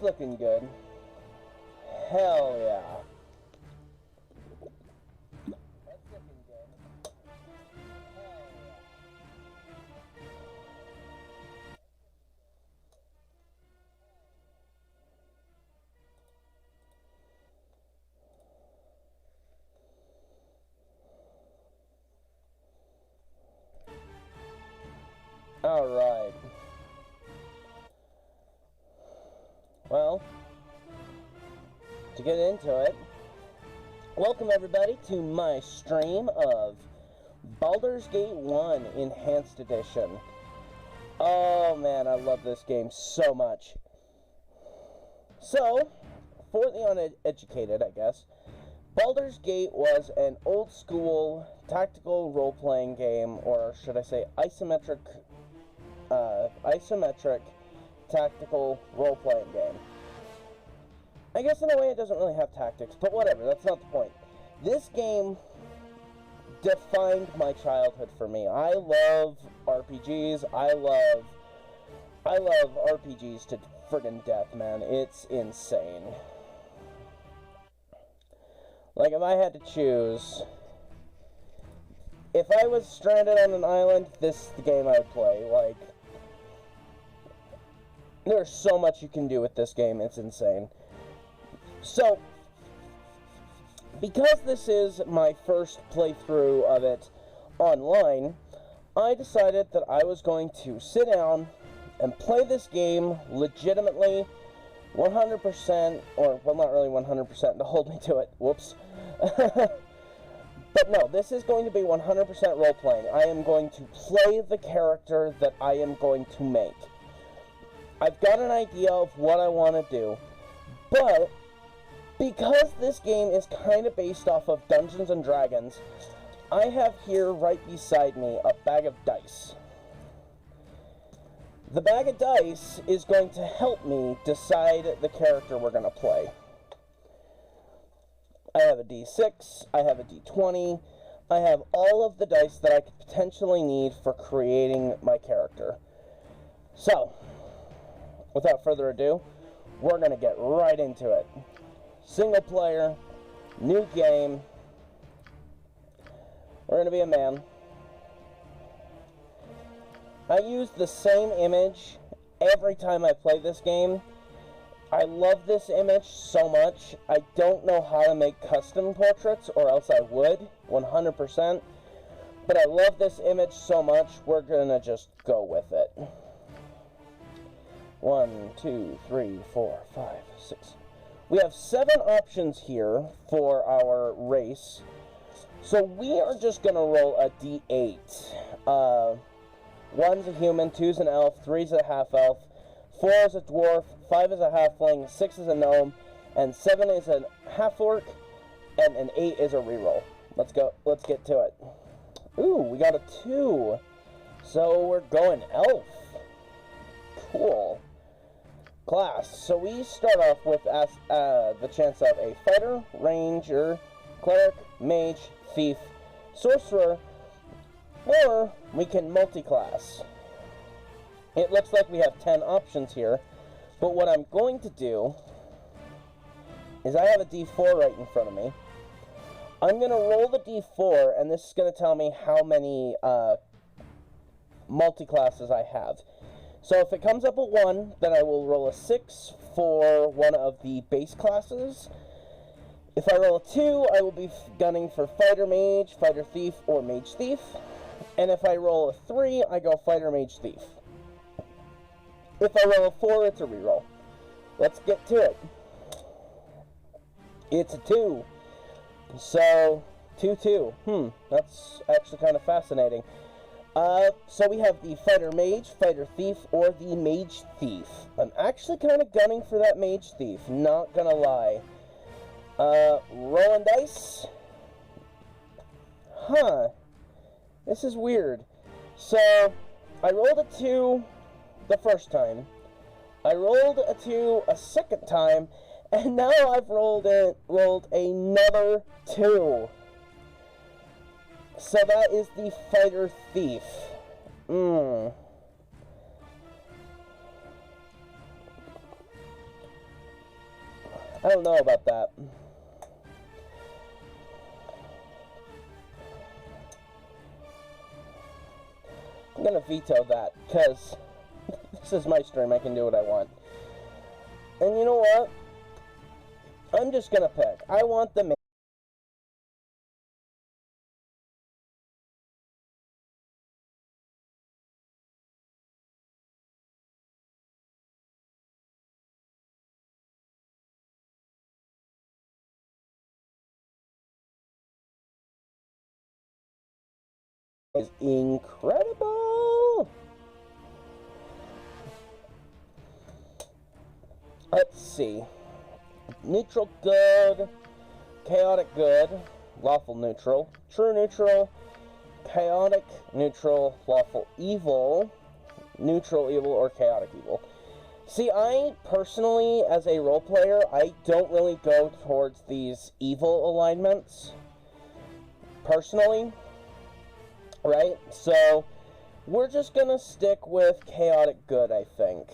looking good. Hell yeah. That's looking good. Hell yeah. Alright. Well, to get into it, welcome everybody to my stream of Baldur's Gate 1 Enhanced Edition. Oh man, I love this game so much. So, for the uneducated, I guess, Baldur's Gate was an old school tactical role-playing game, or should I say isometric tactical role-playing game. I guess in a way it doesn't really have tactics, but whatever, that's not the point. This game defined my childhood for me. I love RPGs. I love RPGs to friggin' death, man. It's insane. Like, if I had to choose, if I was stranded on an island, this is the game I would play. Like, there's so much you can do with this game, it's insane. So, because this is my first playthrough of it online, I decided that I was going to sit down and play this game legitimately, 100%, or, well, not really 100% to hold me to it, whoops. But no, this is going to be 100% role-playing. I am going to play the character that I am going to make. I've got an idea of what I want to do, but because this game is kind of based off of Dungeons & Dragons, I have here right beside me a bag of dice. The bag of dice is going to help me decide the character we're going to play. I have a D6, I have a D20, I have all of the dice that I could potentially need for creating my character. So, without further ado, we're going to get right into it. Single player, new game. We're going to be a man. I use the same image every time I play this game. I love this image so much. I don't know how to make custom portraits, or else I would, 100%. But I love this image so much, we're going to just go with it. 1, 2, 3, 4, 5, 6. We have 7 options here for our race. So we are just going to roll a D8. 1's a human, 2's an elf, 3's a half-elf, 4 is a dwarf, 5 is a halfling, 6 is a gnome, and 7 is a half-orc, and an 8 is a reroll. Let's go. Let's get to it. Ooh, we got a 2. So we're going elf. Cool. Class. So we start off with the chance of a fighter, ranger, cleric, mage, thief, sorcerer, or we can multi-class. It looks like we have 10 options here, but what I'm going to do is I have a D4 right in front of me. I'm going to roll the D4, and this is going to tell me how many multi-classes I have. So if it comes up a 1, then I will roll a 6 for one of the base classes. If I roll a 2, I will be gunning for fighter mage, fighter thief, or mage thief. And if I roll a 3, I go fighter mage thief. If I roll a 4, it's a reroll. Let's get to it. It's a 2. So, 2-2. That's actually kind of fascinating. So we have the fighter mage, fighter thief, or the mage thief. I'm actually kind of gunning for that mage thief, not gonna lie. Rolling dice. Huh. This is weird. So, I rolled a 2 the first time. I rolled a 2 a second time, and now I've rolled another 2. So that is the fighter thief. I don't know about that. I'm gonna veto that, because this is my stream, I can do what I want. And you know what? I'm just gonna pick. I want the is incredible. Let's see. Neutral good, chaotic good, lawful neutral, true neutral, chaotic neutral, lawful evil, neutral evil, or chaotic evil. See, I personally, as a role player, I don't really go towards these evil alignments. Personally. Right? So, we're just gonna stick with chaotic good, I think.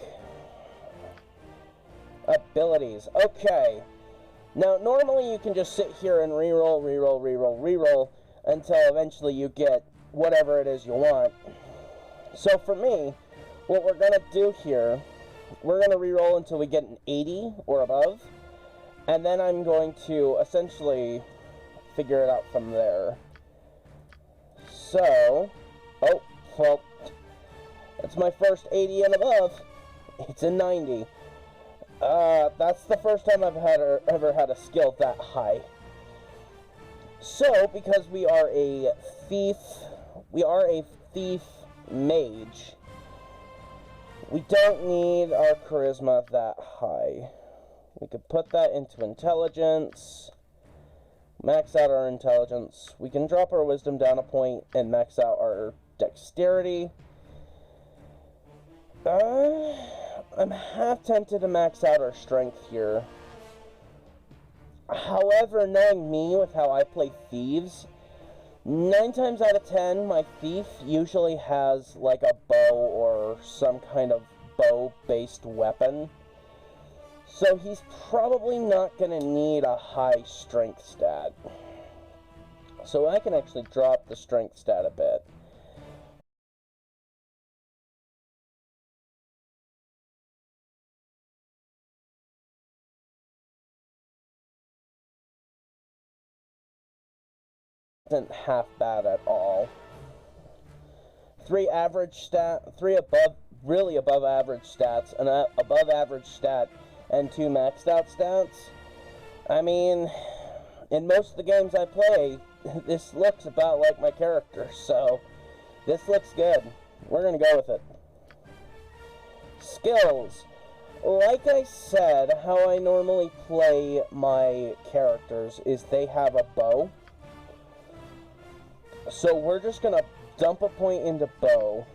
Abilities. Okay. Now, normally you can just sit here and reroll, reroll, reroll, reroll until eventually you get whatever it is you want. So for me, what we're gonna do here, we're gonna reroll until we get an 80 or above, and then I'm going to essentially figure it out from there. So, oh, well, that's my first 80 and above. It's a 90. That's the first time I've ever had a skill that high. So, because we are a thief mage, we don't need our charisma that high. We could put that into intelligence. Max out our intelligence. We can drop our wisdom down a point and max out our dexterity. I'm half tempted to max out our strength here. However, knowing me with how I play thieves, 9 times out of 10, my thief usually has like a bow or some kind of bow-based weapon. So he's probably not going to need a high strength stat. So I can actually drop the strength stat a bit. Isn't half bad at all. 3 really above average stats, an above average stat, and 2 maxed out stats. I mean, in most of the games I play, this looks about like my character, so this looks good. We're gonna go with it. Skills. Like I said, how I normally play my characters is they have a bow. So we're just gonna dump a point into bow.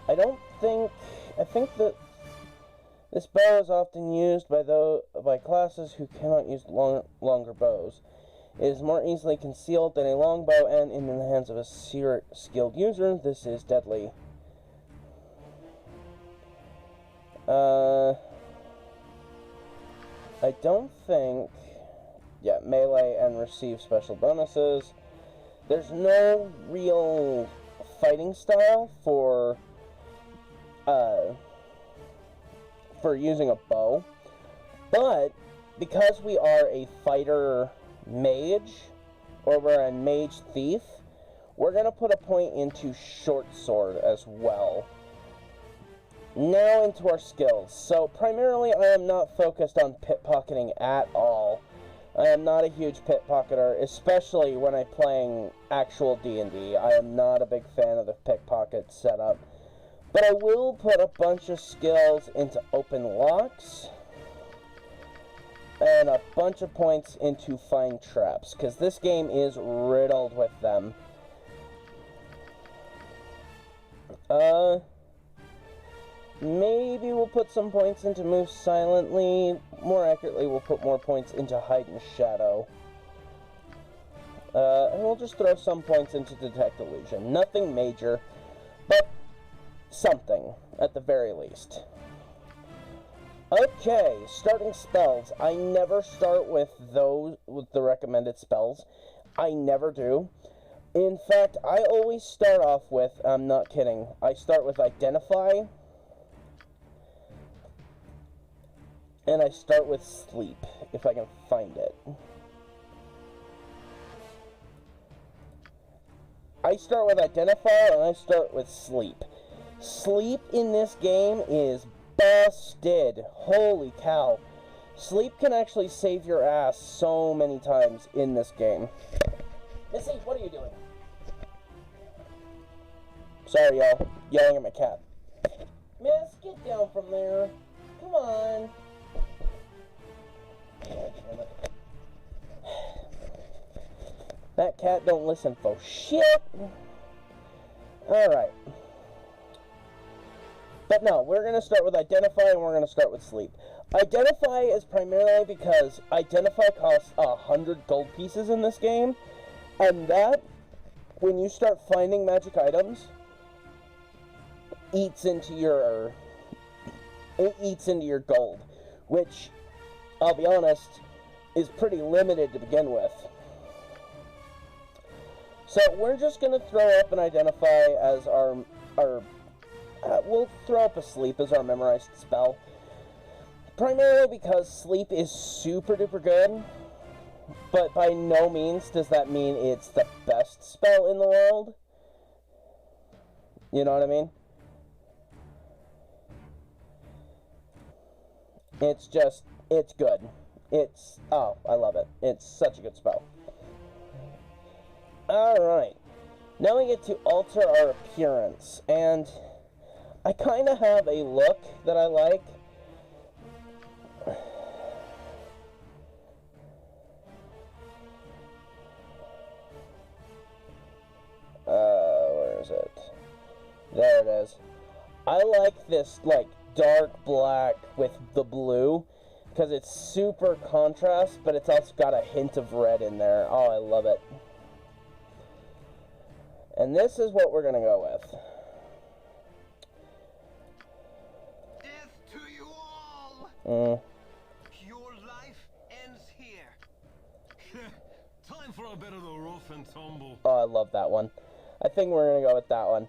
I think that this bow is often used by classes who cannot use longer bows. It is more easily concealed than a long bow, and in the hands of a skilled user, this is deadly. I don't think... Yeah, melee and receive special bonuses. There's no real fighting style for using a bow, but because we are a fighter mage, or we're a mage thief, we're going to put a point into short sword as well. Now into our skills. So primarily I am not focused on pickpocketing at all. I am not a huge pickpocketer, especially when I'm playing actual D&D. I am not a big fan of the pickpocket setup. But I will put a bunch of skills into open locks, and a bunch of points into find traps, because this game is riddled with them. Maybe we'll put some points into move silently. More accurately, we'll put more points into hide and shadow. And we'll just throw some points into detect illusion. Nothing major, but something, at the very least. Okay, starting spells. I never start with the recommended spells. I never do. In fact, I always start off with, I'm not kidding, I start with Identify, and I start with Sleep, if I can find it. I start with Identify, and I start with Sleep. Sleep in this game is busted. Holy cow. Sleep can actually save your ass so many times in this game. Missy, what are you doing? Sorry, y'all. Yelling at my cat. Miss, get down from there. Come on. That cat don't listen for shit. Alright. But no, we're going to start with Identify and we're going to start with Sleep. Identify is primarily because Identify costs 100 gold pieces in this game. And that, when you start finding magic items, eats into your gold. Which, I'll be honest, is pretty limited to begin with. So we're just going to throw up an Identify as we'll throw up a Sleep as our memorized spell. Primarily because Sleep is super duper good, but by no means does that mean it's the best spell in the world. You know what I mean? It's just, it's good. Oh, I love it. It's such a good spell. Alright, now we get to alter our appearance, and I kind of have a look that I like. Where is it? There it is. I like this, like, dark black with the blue, because it's super contrast, but it's also got a hint of red in there. Oh, I love it. And this is what we're going to go with. Death to you all! Your life ends here. Time for a bit of the rough and tumble. Oh, I love that one. I think we're going to go with that one.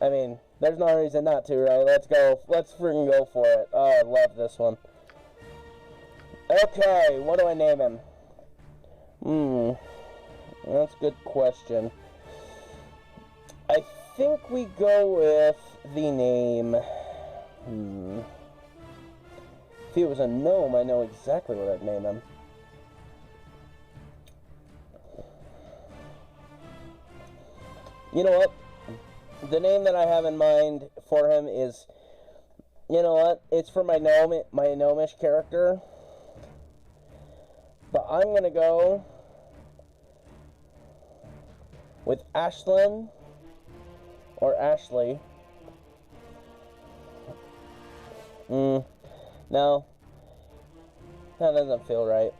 I mean, there's no reason not to, right? Let's go. Let's freaking go for it. Oh, I love this one. Okay, what do I name him? That's a good question. I think we go with the name... If he was a gnome, I know exactly what I'd name him. You know what? The name that I have in mind for him is... You know what? It's for my gnomish character. But I'm gonna go with Ashlyn. Or Ashley. No. That doesn't feel right.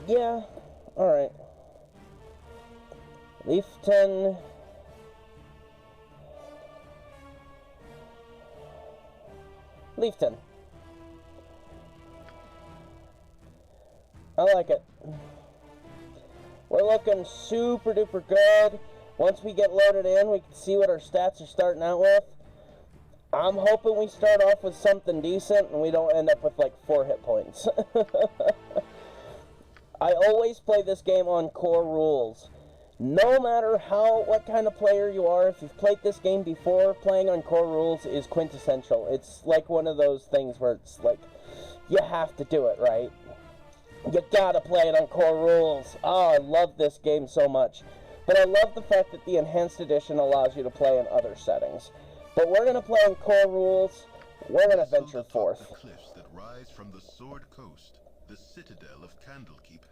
Yeah. Alright. Leafton. Leafton. I like it. We're looking super duper good. Once we get loaded in, we can see what our stats are starting out with. I'm hoping we start off with something decent and we don't end up with like 4 hit points. I always play this game on core rules. No matter what kind of player you are, if you've played this game before, playing on core rules is quintessential. It's like one of those things where it's like, you have to do it, right? You gotta play it on core rules. Oh, I love this game so much. But I love the fact that the Enhanced Edition allows you to play in other settings. But we're going to play in core rules. We're going to venture forth. The cliffs that rise from the Sword Coast, the citadel of Candlekeep.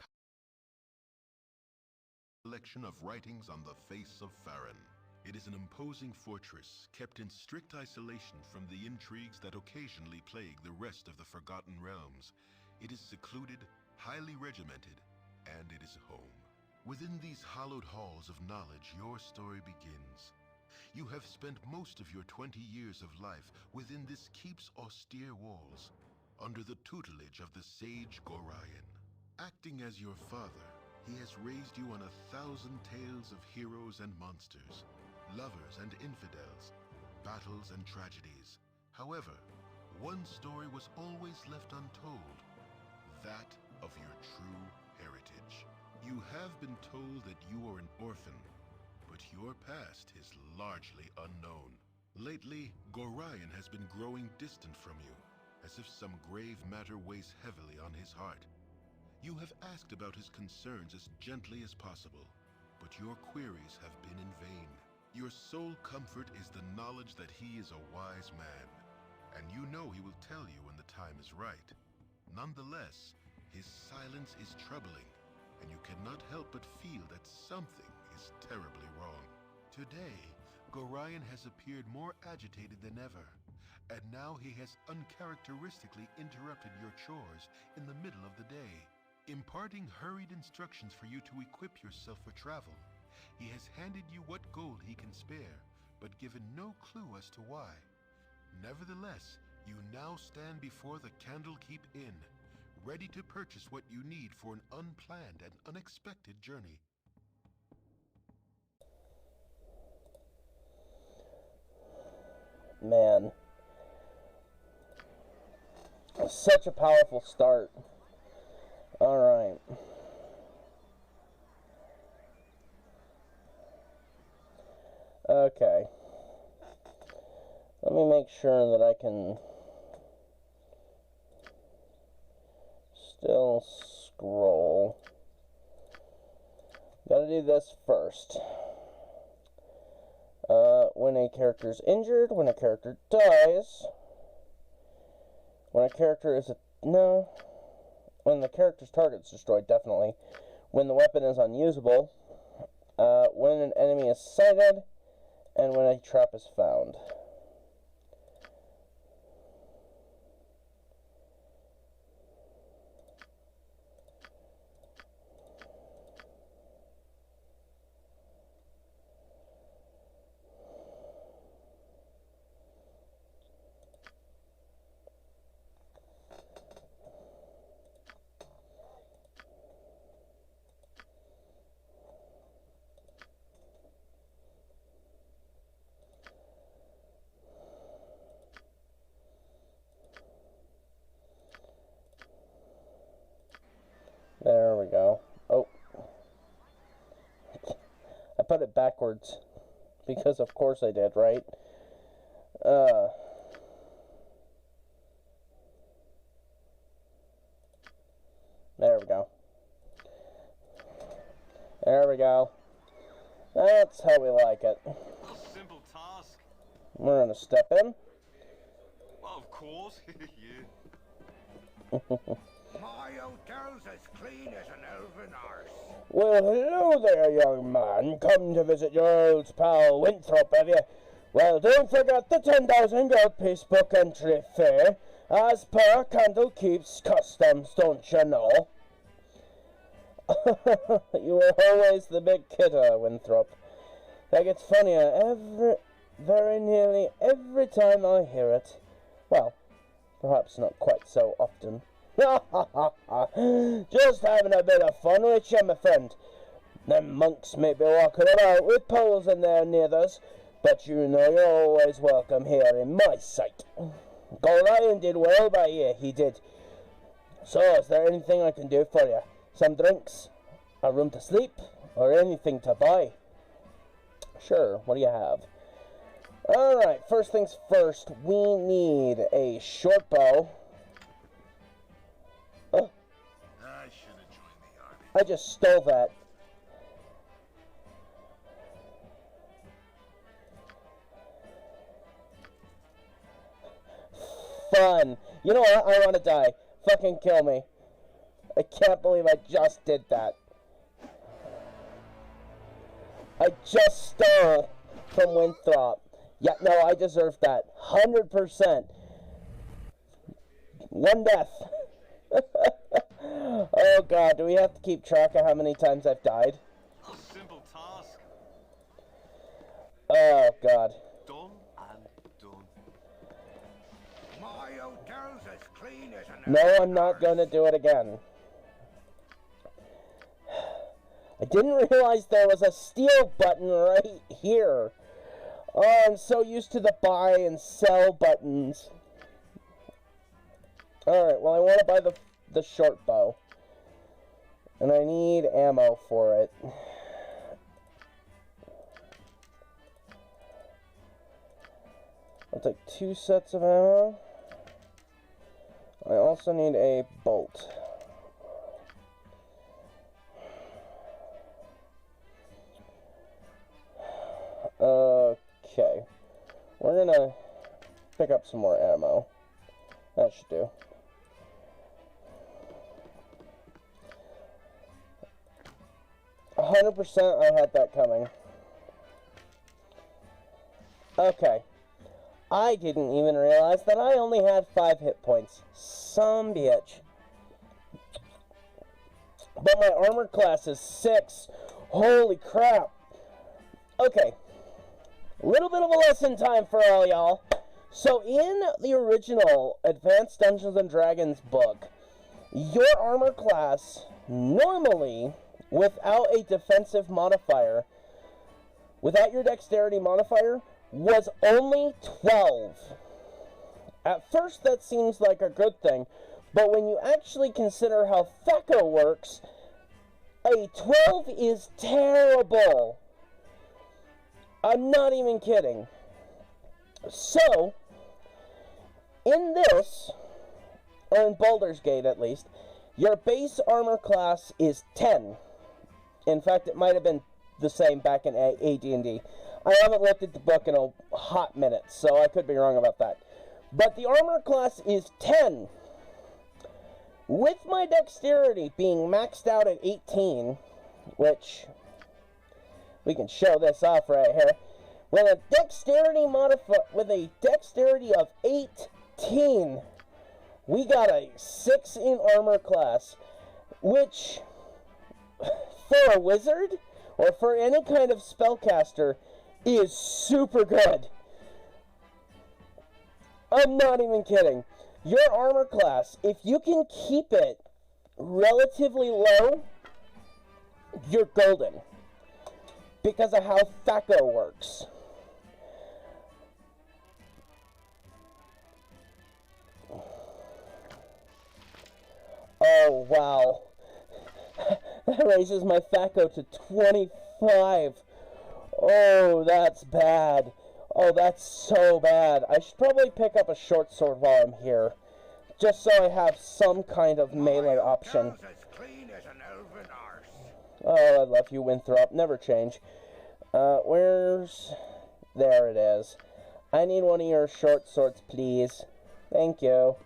Collection of writings on the face of Farron. It is an imposing fortress kept in strict isolation from the intrigues that occasionally plague the rest of the Forgotten Realms. It is secluded, highly regimented, and it is home. Within these hallowed halls of knowledge, your story begins. You have spent most of your 20 years of life within this keep's austere walls, under the tutelage of the sage Gorion. Acting as your father, he has raised you on 1,000 tales of heroes and monsters, lovers and infidels, battles and tragedies. However, one story was always left untold, that of your true heritage. You have been told that you are an orphan, but your past is largely unknown. Lately, Gorion has been growing distant from you, as if some grave matter weighs heavily on his heart. You have asked about his concerns as gently as possible, but your queries have been in vain. Your sole comfort is the knowledge that he is a wise man, and you know he will tell you when the time is right. Nonetheless, his silence is troubling, and you cannot help but feel that something is terribly wrong. Today, Gorion has appeared more agitated than ever, and now he has uncharacteristically interrupted your chores in the middle of the day, imparting hurried instructions for you to equip yourself for travel. He has handed you what gold he can spare, but given no clue as to why. Nevertheless, you now stand before the Candlekeep Inn, ready to purchase what you need for an unplanned and unexpected journey. Man. Such a powerful start. Alright. Okay. Let me make sure that I can still scroll. Gotta do this first. When a character is injured, when a character dies, when a character is when the character's target is destroyed, definitely. When the weapon is unusable, when an enemy is sighted, and when a trap is found. There we go. Oh. I put it backwards. Because of course I did, right? There we go. There we go. That's how we like it. A simple task. We're gonna step in. Well, of course. Yeah. My hotel's as clean as an elven arse. Well, hello there, young man. Come to visit your old pal Winthrop, have you? Well, don't forget the 10,000 gold piece book entry fee, as per Candlekeep's customs, don't you know? You were always the big kidder, Winthrop. That gets funnier very nearly every time I hear it. Well, perhaps not quite so often. Just having a bit of fun with you, my friend. Them monks may be walking about with poles in their nethers, but you know you're always welcome here in my sight. Gorion did well by you, he did. So, is there anything I can do for you? Some drinks, a room to sleep, or anything to buy? Sure, what do you have? Alright, first things first, we need a short bow. Oh, I should have joined the army. I just stole that. Fun. You know what? I want to die. Fucking kill me. I can't believe I just did that. I just stole from Winthrop. Yeah, no, I deserve that. 100%. One death. Oh god, do we have to keep track of how many times I've died? A simple task. Oh, God. Done and done. My hotel's as clean as an No, I'm not going to do it again. I didn't realize there was a steal button right here. Oh, I'm so used to the buy and sell buttons. Alright, well, I want to buy the short bow. And I need ammo for it. I'll take 2 sets of ammo. I also need a bolt. Okay. We're gonna pick up some more ammo. That should do. %, I had that coming. Okay. I didn't even realize that I only had 5 hit points. Some bitch. But my armor class is 6. Holy crap. Okay. A little bit of a lesson time for all y'all. So in the original Advanced Dungeons & Dragons book, your armor class normally, without a defensive modifier, without your dexterity modifier, was only 12. At first that seems like a good thing, but when you actually consider how THAC0 works, a 12 is terrible. I'm not even kidding. So, in this, or in Baldur's Gate at least, your base armor class is 10. In fact, it might have been the same back in AD&D. I haven't looked at the book in a hot minute, so I could be wrong about that. But the armor class is 10. With my dexterity being maxed out at 18, which we can show this off right here, with a dexterity of 18, we got a 6 in armor class, which for a wizard or for any kind of spellcaster is super good. I'm not even kidding. Your armor class, if you can keep it relatively low, you're golden. Because of how THAC0 works. Oh, wow. That raises my THAC0 to 25. Oh, that's bad. Oh, that's so bad. I should probably pick up a short sword while I'm here. Just so I have some kind of melee option. Oh, I love you, Winthrop. Never change. Where's... There it is. I need one of your short swords, please. Thank you.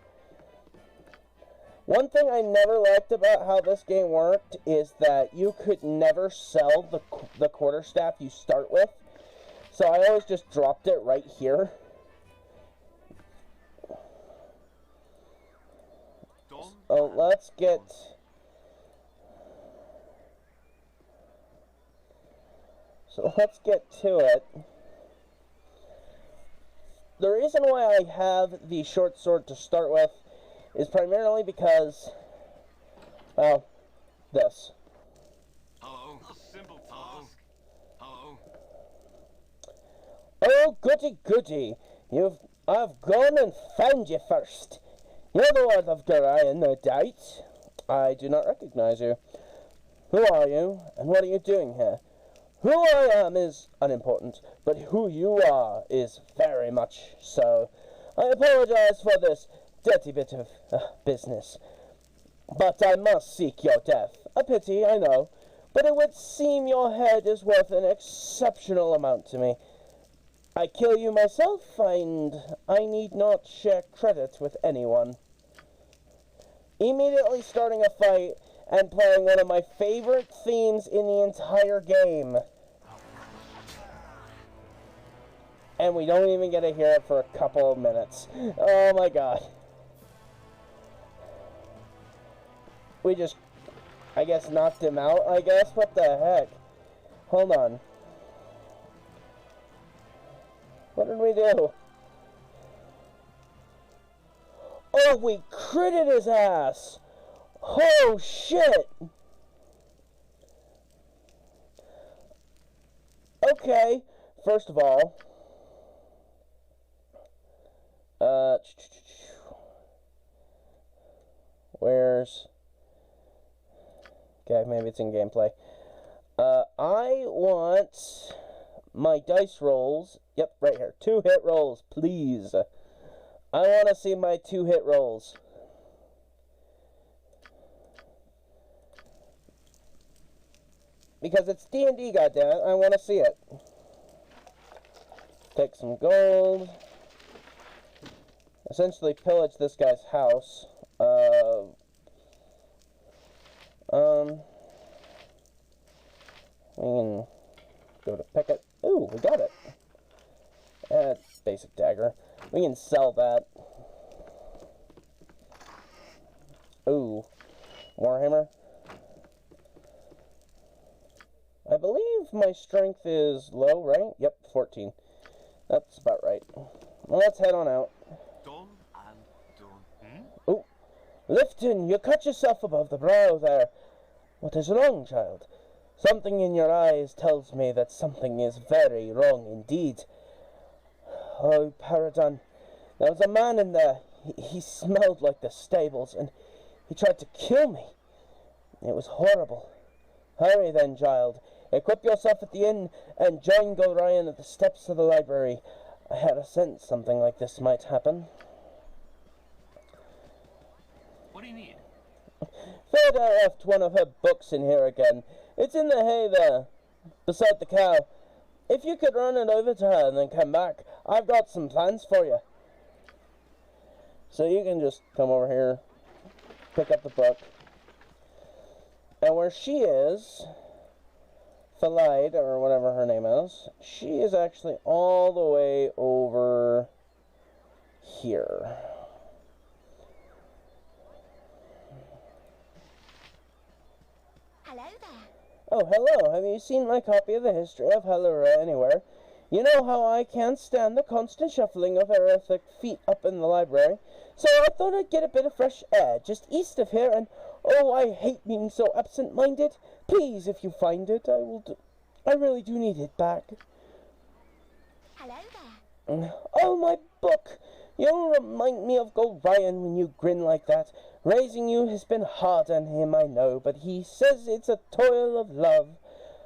One thing I never liked about how this game worked is that you could never sell the quarterstaff you start with. So I always just dropped it right here. Oh, let's get... So let's get to it. The reason why I have the short sword to start with is primarily because, well, this. Hello. A simple task. Hello. Oh, goody goody. I've gone and found you first. You're the Lord of Gorion, no doubt. I do not recognize you. Who are you, and what are you doing here? Who I am is unimportant, but who you are is very much so. I apologize for this dirty bit of business, but I must seek your death. A pity, I know, but it would seem your head is worth an exceptional amount to me. I kill you myself, and I need not share credit with anyone. Immediately starting a fight and playing one of my favorite themes in the entire game. And we don't even get to hear it for a couple of minutes. Oh my god. We just, I guess, knocked him out, I guess? What the heck? Hold on. What did we do? Oh, we critted his ass! Oh, shit! Okay, first of all, where's, okay, maybe it's in gameplay. I want my dice rolls, yep, right here, 2 hit rolls, please. I want to see my 2 hit rolls. Because it's D&D, goddammit, I want to see it. Take some gold. Essentially pillage this guy's house. We can go to pick it. Ooh, we got it. That's basic dagger. We can sell that. Ooh. Warhammer. I believe my strength is low, right? Yep, 14. That's about right. Well, let's head on out. Done and done. Ooh. Lifton, you cut yourself above the brow there. What is wrong, child? Something in your eyes tells me that something is very wrong indeed. Oh, Paradon, there was a man in there. He smelled like the stables, and he tried to kill me. It was horrible. Hurry then, child. Equip yourself at the inn and join Gorion at the steps of the library. I had a sense something like this might happen. What do you need? Feda left one of her books in here again. It's in the hay there, beside the cow. If you could run it over to her and then come back, I've got some plans for you. So you can just come over here, pick up the book. And where she is, Khalid, or whatever her name is, she is actually all the way over here. Hello there. Oh, hello. Have you seen my copy of the history of Halura anywhere? You know how I can't stand the constant shuffling of erratic feet up in the library, so I thought I'd get a bit of fresh air just east of here, and oh, I hate being so absent-minded. Please, if you find it, I really do need it back. Hello there. Oh, my book! You remind me of Gorion when you grin like that. Raising you has been hard on him, I know, but he says it's a toil of love,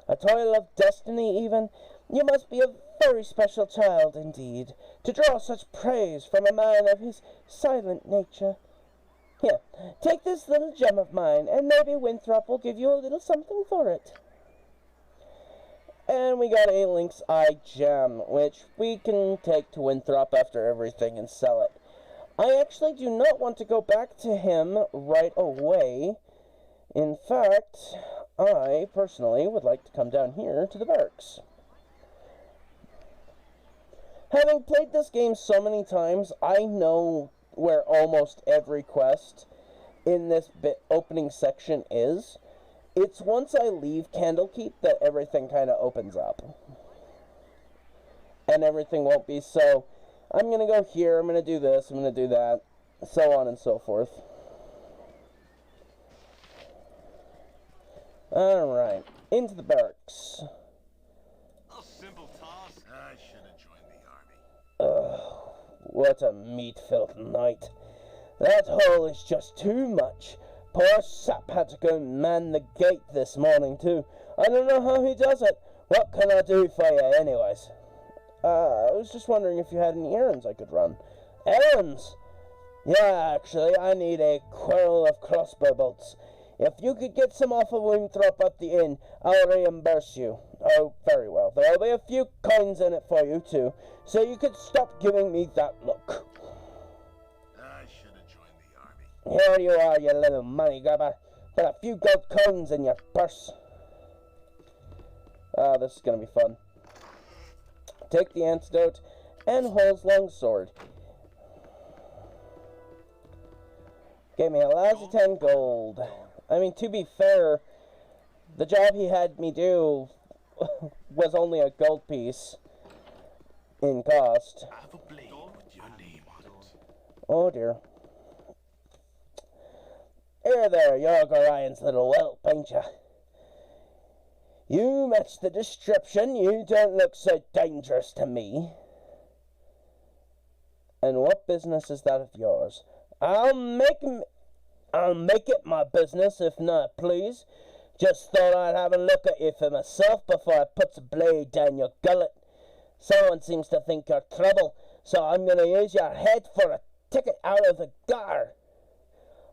a toil of destiny even. You must be a very special child indeed, to draw such praise from a man of his silent nature. Here, take this little gem of mine, and maybe Winthrop will give you a little something for it. And we got a Lynx Eye gem, which we can take to Winthrop after everything and sell it. I actually do not want to go back to him right away. In fact, I personally would like to come down here to the barracks. Having played this game so many times, I know where almost every quest in this opening section is. It's once I leave Candlekeep that everything kind of opens up. And everything won't be so, I'm going to go here, I'm going to do this, I'm going to do that, so on and so forth. Alright, into the barracks. A simple task. I should have joined the army. Ugh, what a meat-filled night. That hole is just too much. Poor sap had to go man the gate this morning too. I don't know how he does it. What can I do for you anyways? I was just wondering if you had any errands I could run. Errands? Yeah, actually, I need a quarrel of crossbow bolts. If you could get some off of Winthrop at the inn, I'll reimburse you. Oh, very well. There'll be a few coins in it for you too, so you could stop giving me that look. I should have joined the army. Here you are, you little money grabber. Put a few gold coins in your purse. Ah, this is gonna be fun. Take the antidote and Hull's longsword. Gave me a lousy 10 gold. I mean, to be fair, the job he had me do was only a gold piece. in cost. I have a blade with your name on it. Oh dear. Here there, you're Gorian's little whelp, ain't ya? You match the description. You don't look so dangerous to me. And what business is that of yours? I'll make it my business, if not, please. Just thought I'd have a look at you for myself before I put the blade down your gullet. Someone seems to think you're trouble, so I'm going to use your head for a ticket out of the gutter.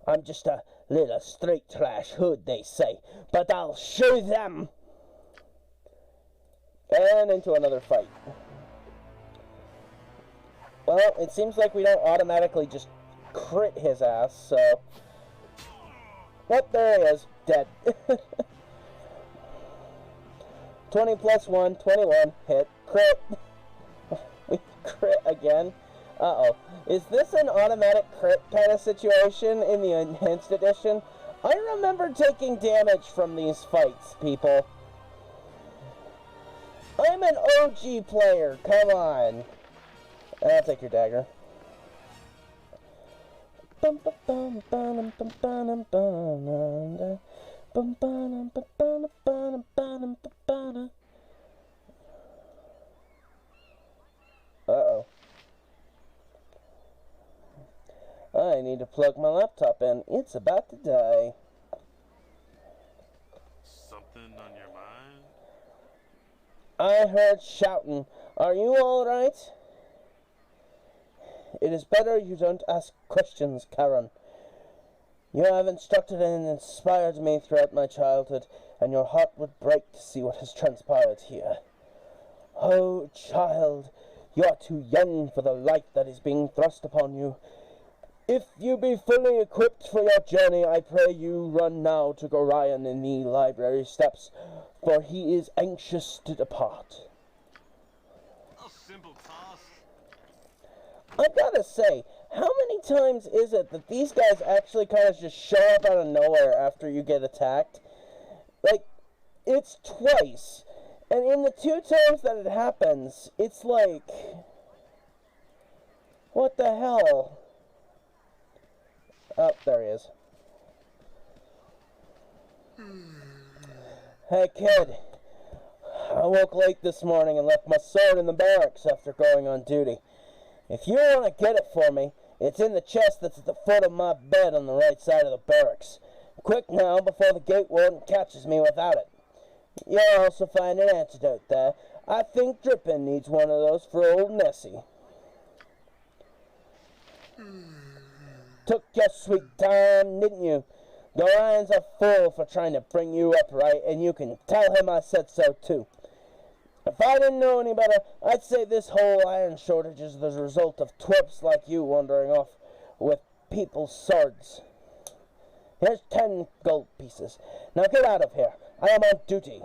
I'm just a little street trash hood, they say, but I'll show them. And into another fight. Well, it seems like we don't automatically just crit his ass, so... Yep, there he is, dead. 20 plus 1, 21, hit, crit. We crit again. Uh-oh. Is this an automatic crit kind of situation in the Enhanced Edition? I remember taking damage from these fights, people. I'm an OG player, come on. I'll take your dagger. Uh-oh. I need to plug my laptop in. It's about to die. Something on your mind? I heard shouting. Are you alright? It is better you don't ask questions, Karen. You have instructed and inspired me throughout my childhood, and your heart would break to see what has transpired here. Oh, child, you are too young for the light that is being thrust upon you. If you be fully equipped for your journey, I pray you run now to Gorian in the library steps, for he is anxious to depart. A simple task. I've gotta say, how many times is it that these guys actually kind of just show up out of nowhere after you get attacked? Like, it's twice. And in the 2 times that it happens, it's like... What the hell? Oh, there he is. Hey, kid. I woke late this morning and left my sword in the barracks after going on duty. If you want to get it for me, it's in the chest that's at the foot of my bed on the right side of the barracks. Quick now, before the gate warden catches me without it. You'll also find an antidote there. I think Drippin needs one of those for old Nessie. Took your sweet time, didn't you? Gorian's a fool for trying to bring you up right, and you can tell him I said so too. If I didn't know any better, I'd say this whole iron shortage is the result of twerps like you wandering off with people's swords. Here's 10 gold pieces. Now get out of here. I am on duty.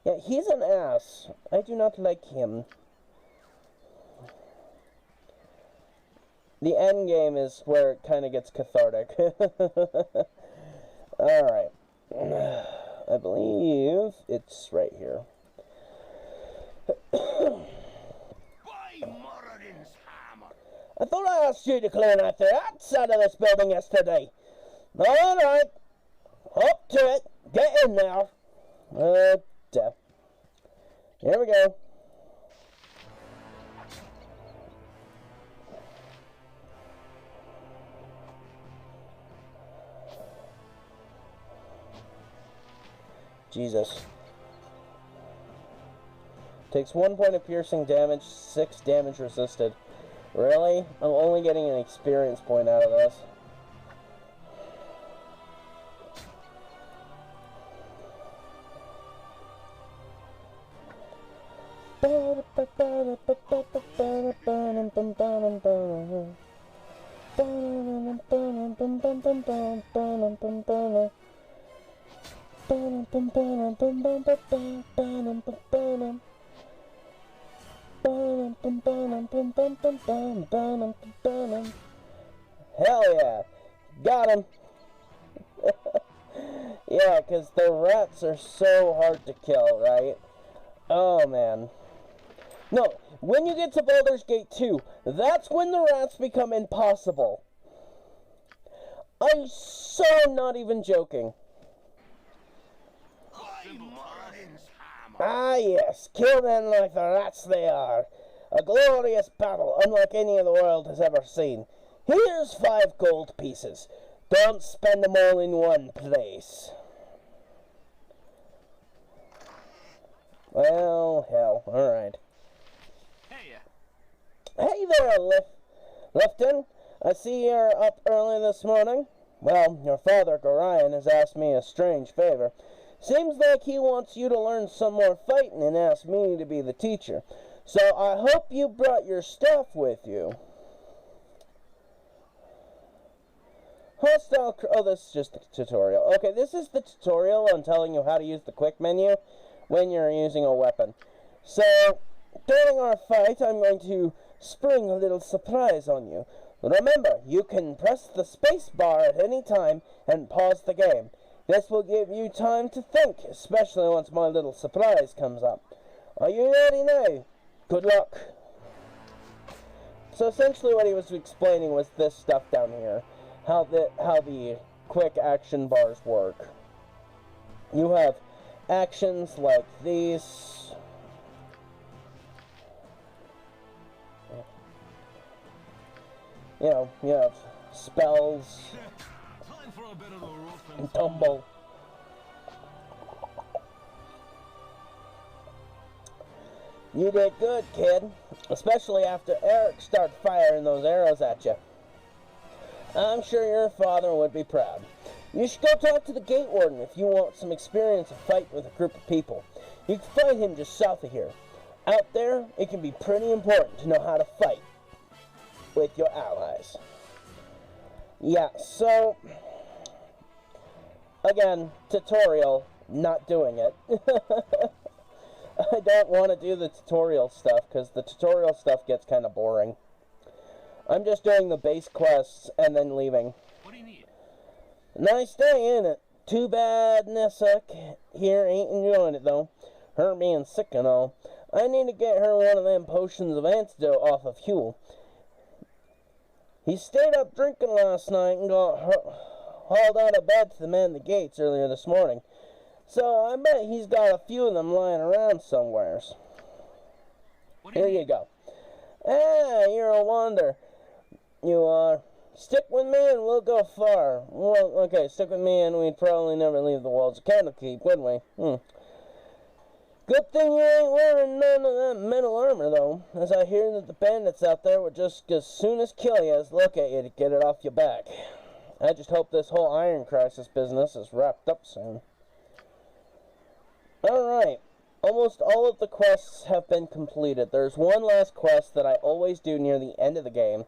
Yeah, he's an ass. I do not like him. The end game is where it kind of gets cathartic. Alright. I believe it's right here. I thought I asked you to clean out the outside of this building yesterday. Alright. Up to it. Get in there. Death. Here we go. Jesus. Takes 1 point of piercing damage, 6 damage resisted. Really? I'm only getting an experience point out of this. Hell yeah. Got him. Yeah, because the rats are so hard to kill, right? Oh, man. No, When you get to Baldur's Gate 2, that's when the rats become impossible. I'm so not even joking. Ah, yes, kill them like the rats they are. A glorious battle unlike any the world has ever seen. Here's 5 gold pieces. Don't spend them all in one place. Well, hell, alright. Hey there, Lifton. I see you're up early this morning. Well, your father, Gorion, has asked me a strange favor. Seems like he wants you to learn some more fighting and asked me to be the teacher. So I hope you brought your stuff with you. Oh, this is just the tutorial. Okay, this is the tutorial on telling you how to use the quick menu when you're using a weapon. So, during our fight, I'm going to spring a little surprise on you. Remember, you can press the space bar at any time and pause the game. This will give you time to think, especially once my little surprise comes up. Are you ready now? Good luck. So essentially what he was explaining was this stuff down here. How the quick action bars work. You have actions like these. You know, you have spells and tumble. You did good, kid. Especially after Eric started firing those arrows at you. I'm sure your father would be proud. You should go talk to the gate warden if you want some experience of fighting with a group of people. You can find him just south of here. Out there, it can be pretty important to know how to fight with your allies. Yeah, so, again, tutorial, not doing it. I don't want to do the tutorial stuff, because the tutorial stuff gets kind of boring. I'm just doing the base quests and then leaving. What do you need? Nice day, ain't it? Too bad Nessa here ain't enjoying it, though. Her being sick and all. I need to get her one of them potions of antidote off of Huel. He stayed up drinking last night and got hauled out of bed to man the gates earlier this morning. So I bet he's got a few of them lying around somewheres. Here you go. Ah, you're a wonder. You are. Stick with me and we'll go far. Well, okay, stick with me and we'd probably never leave the walls of Candlekeep, would we? Good thing you ain't wearing none of that metal armor, though, as I hear that the bandits out there would just as soon as kill you as look at you to get it off your back. I just hope this whole Iron Crisis business is wrapped up soon. Alright, almost all of the quests have been completed. There's one last quest that I always do near the end of the game,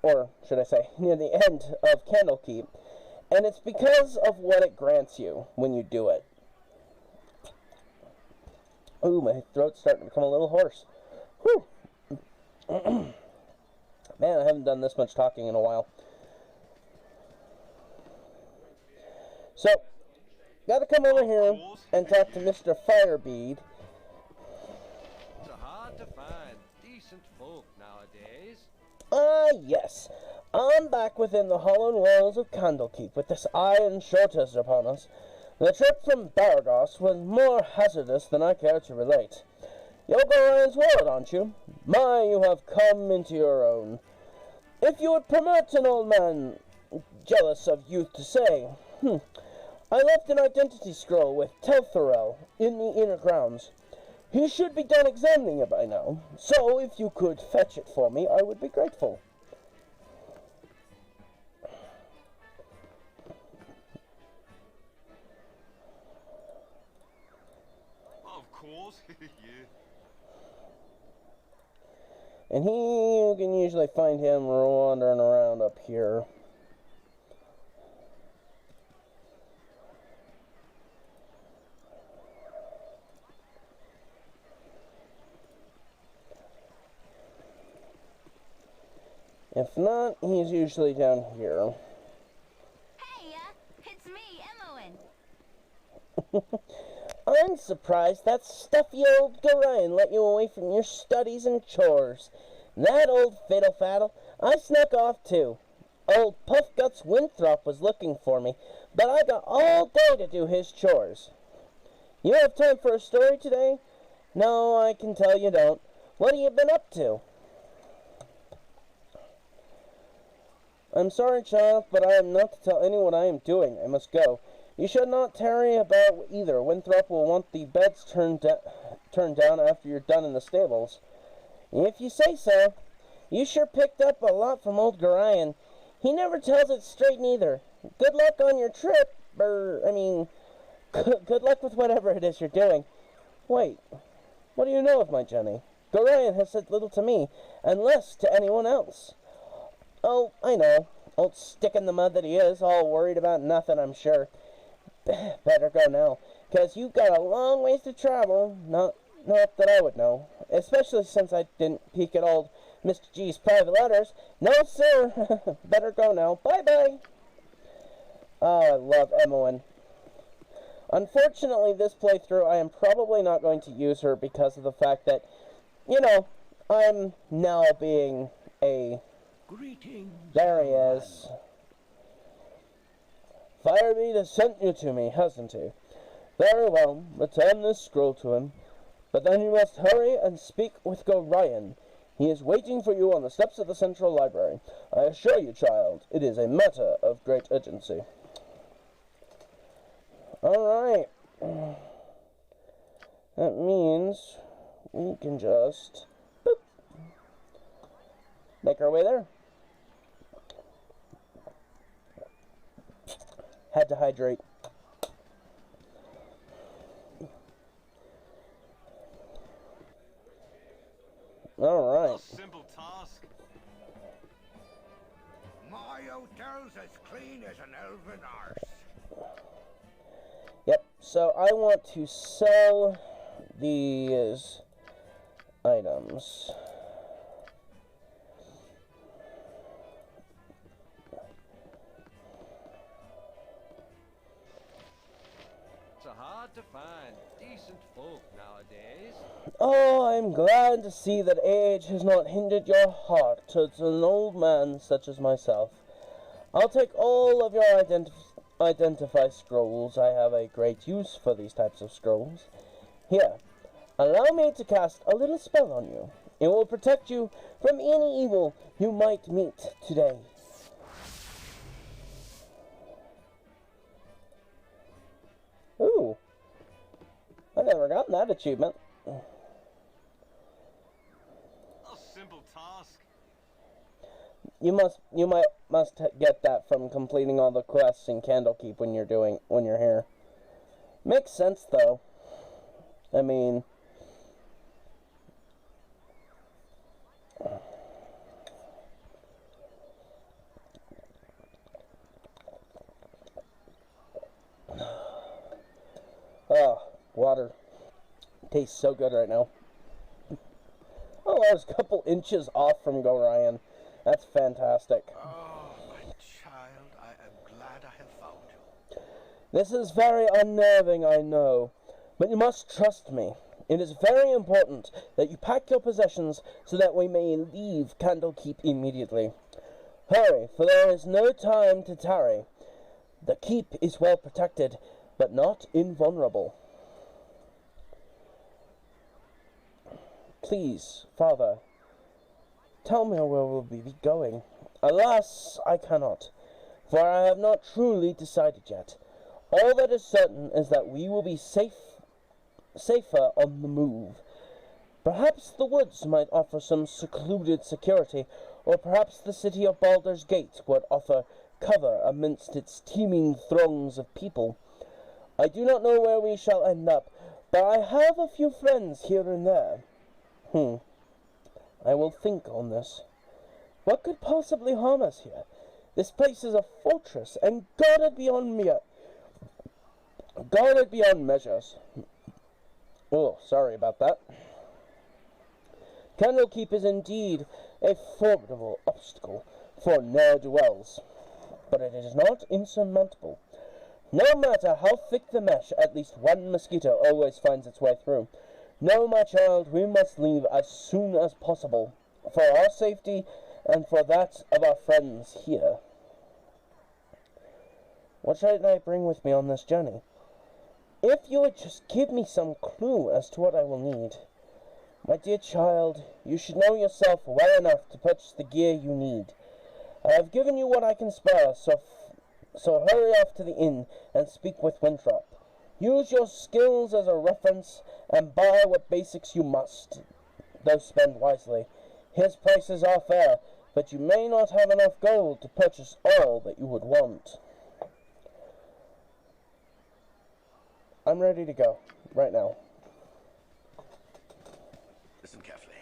or should I say, near the end of Candlekeep, and it's because of what it grants you when you do it. Ooh, my throat's starting to become a little hoarse. Whew. Man, I haven't done this much talking in a while. So, gotta come over here and talk to Mr. Firebead. It's hard to find decent folk nowadays. Ah, yes. I'm back within the hollowed walls of Candlekeep with this iron shortage upon us. The trip from Beregost was more hazardous than I care to relate. You'll go Ryan's ward, aren't you? My, you have come into your own. If you would permit an old man jealous of youth to say, I left an identity scroll with Telthorel in the inner grounds. He should be done examining it by now, so if you could fetch it for me, I would be grateful. Of course, yeah. And you can usually find him wandering around up here. If not, he's usually down here. Hey, it's me, Imoen. I'm surprised that stuffy old Gorion let you away from your studies and chores. That old fiddle-faddle, I snuck off too. Old Puff-Guts Winthrop was looking for me, but I got all day to do his chores. You have time for a story today? No, I can tell you don't. What have you been up to? I'm sorry, child, but I am not to tell anyone I am doing. I must go. You should not tarry about either. Winthrop will want the beds turned down after you're done in the stables. If you say so. You sure picked up a lot from old Gorion. He never tells it straight neither. Good luck on your trip, good luck with whatever it is you're doing. Wait, what do you know of my Jenny? Gorion has said little to me, and less to anyone else. Oh, I know. Old stick-in-the-mud that he is, all worried about nothing, I'm sure. Better go now, 'cause you've got a long ways to travel. Not that I would know, especially since I didn't peek at old Mr. G's private letters. No, sir. Better go now. Bye-bye. Oh, I love Imoen. Unfortunately, this playthrough, I am probably not going to use her because of the fact that, I'm now being a... Greetings. There he is. Firebeard has sent you to me, hasn't he? Very well. Return this scroll to him. But then you must hurry and speak with Gorion. He is waiting for you on the steps of the Central Library. I assure you, child, it is a matter of great urgency. Alright. That means we can just boop, make our way there. Had to hydrate. Alright. A simple task. My hotel's as clean as an elven arse. Yep, so I want to sell these items. It's hard to find decent folk nowadays. Oh, I'm glad to see that age has not hindered your heart towards an old man such as myself. I'll take all of your identify scrolls. I have a great use for these types of scrolls. Here, allow me to cast a little spell on you. It will protect you from any evil you might meet today. Ooh, I've never gotten that achievement. A simple task. You must get that from completing all the quests in Candlekeep when you're here. Makes sense though. I mean, water tastes so good right now. Oh, I was a couple inches off from Gorion. That's fantastic. Oh, my child, I am glad I have found you. This is very unnerving, I know, but you must trust me. It is very important that you pack your possessions so that we may leave Candlekeep immediately. Hurry, for there is no time to tarry. The keep is well protected, but not invulnerable. Please, Father, tell me where we'll be going. Alas, I cannot, for I have not truly decided yet. All that is certain is that we will be safer on the move. Perhaps the woods might offer some secluded security, or perhaps the city of Baldur's Gate would offer cover amidst its teeming throngs of people. I do not know where we shall end up, but I have a few friends here and there. I will think on this. What could possibly harm us here? This place is a fortress, and guarded beyond measures. Oh, sorry about that. Candlekeep is indeed a formidable obstacle for ne'er-do-wells, but it is not insurmountable. No matter how thick the mesh, at least one mosquito always finds its way through. No, my child, we must leave as soon as possible, for our safety and for that of our friends here. What should I bring with me on this journey? If you would just give me some clue as to what I will need. My dear child, you should know yourself well enough to purchase the gear you need. I have given you what I can spare, so hurry off to the inn and speak with Winthrop. Use your skills as a reference and buy what basics you must, though spend wisely. His prices are fair, but you may not have enough gold to purchase all that you would want. I'm ready to go, right now. Listen carefully.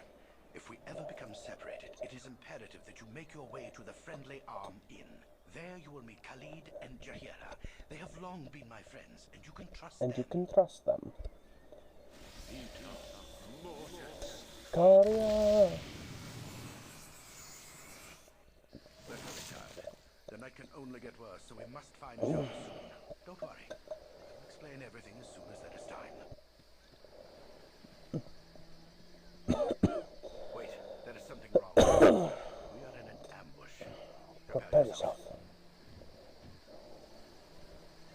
If we ever become separated, it is imperative that you make your way to the Friendly Arm Inn. There you will meet Khalid and Jaheira. They have long been my friends, and you can trust them. And you can trust them. Claudia! Let her return. The night can only get worse, so we must find shelter soon. Don't worry. I'll explain everything as soon as there is time. Wait, there is something wrong. We are in an ambush. Prepare yourself.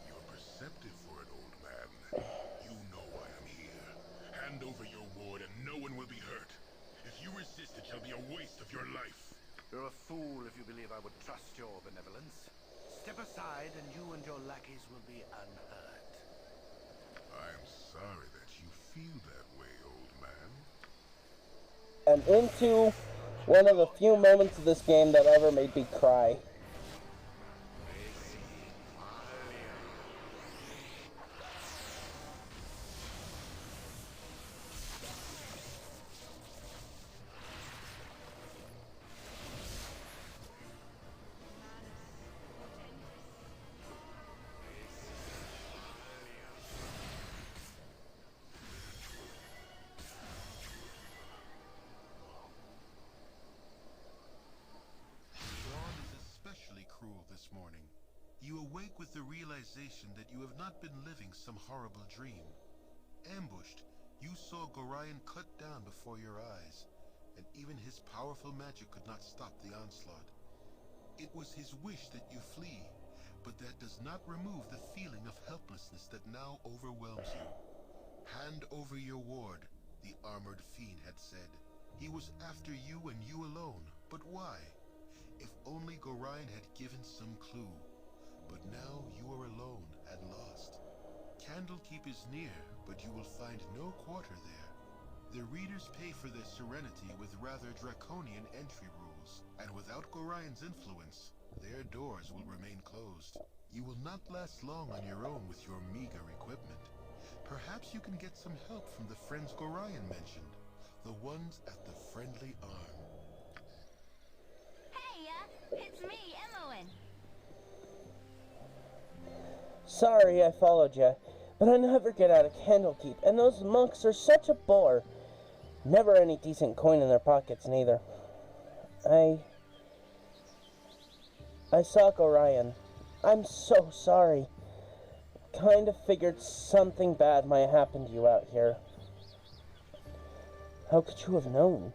You're perceptive for an old man. You know why I'm here. Hand over your ward and no one will be hurt. If you resist, it shall be a waste of your life. You're a fool if you believe I would trust your benevolence. Step aside and you and your lackeys will be unhurt. I'm sorry that you feel that way, old man. And into one of the few moments of this game that ever made me cry. You awake with the realization that you have not been living some horrible dream. Ambushed, you saw Gorion cut down before your eyes, and even his powerful magic could not stop the onslaught. It was his wish that you flee, but that does not remove the feeling of helplessness that now overwhelms you. Hand over your ward, the armored fiend had said. He was after you and you alone, but why? If only Gorion had given some clue. But now you are alone and lost. Candlekeep is near, but you will find no quarter there. The readers pay for their serenity with rather draconian entry rules, and without Gorion's influence, their doors will remain closed. You will not last long on your own with your meager equipment. Perhaps you can get some help from the friends Gorion mentioned, the ones at the Friendly Arm. Hey, it's me, Imoen. Sorry I followed you, but I never get out of Candlekeep, and those monks are such a bore. Never any decent coin in their pockets, neither. I saw Gorion. I'm so sorry. Kind of figured something bad might happen to you out here. How could you have known?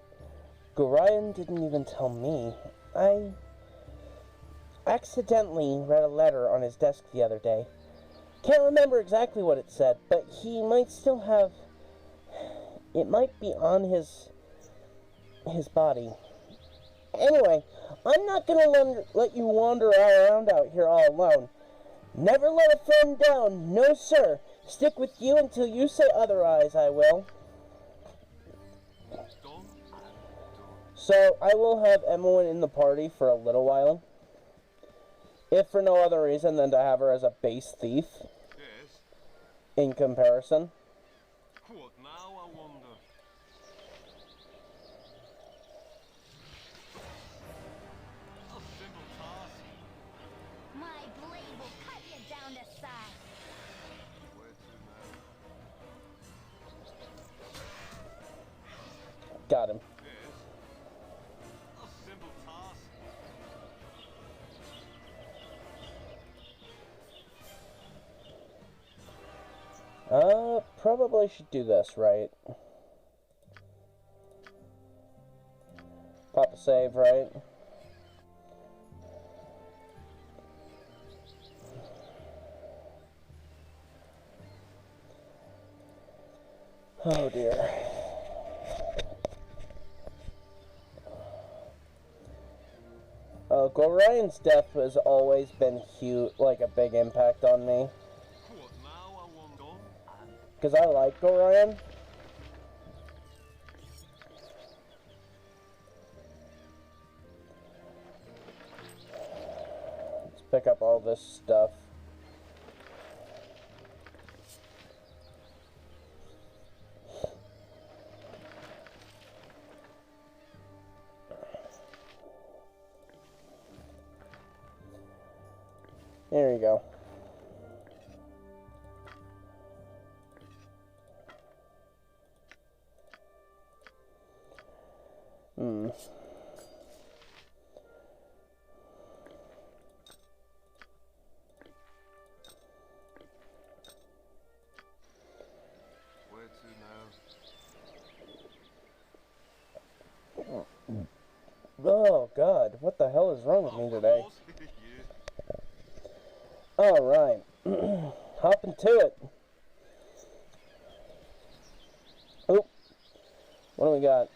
Gorion didn't even tell me. I accidentally read a letter on his desk the other day. Can't remember exactly what it said, but he might still have... It might be on his body. Anyway, I'm not gonna let you wander around out here all alone. Never let a friend down, no sir. Stick with you until you say otherwise, I will. So, I will have Imoen in the party for a little while. If for no other reason than to have her as a base thief. Yes. In comparison. What now, I wonder? A simple task. My blade will cut you down to size. Where to now? Got him. Yes. A simple task. Probably should do this, right? Pop a save, right? Oh dear. Gorion's death has always been huge, like a big impact on me. Because I like Gorion. Let's pick up all this stuff. There you go. Where to now? Oh God, what the hell is wrong with me today? Alright, hop into it. Oh, what do we got?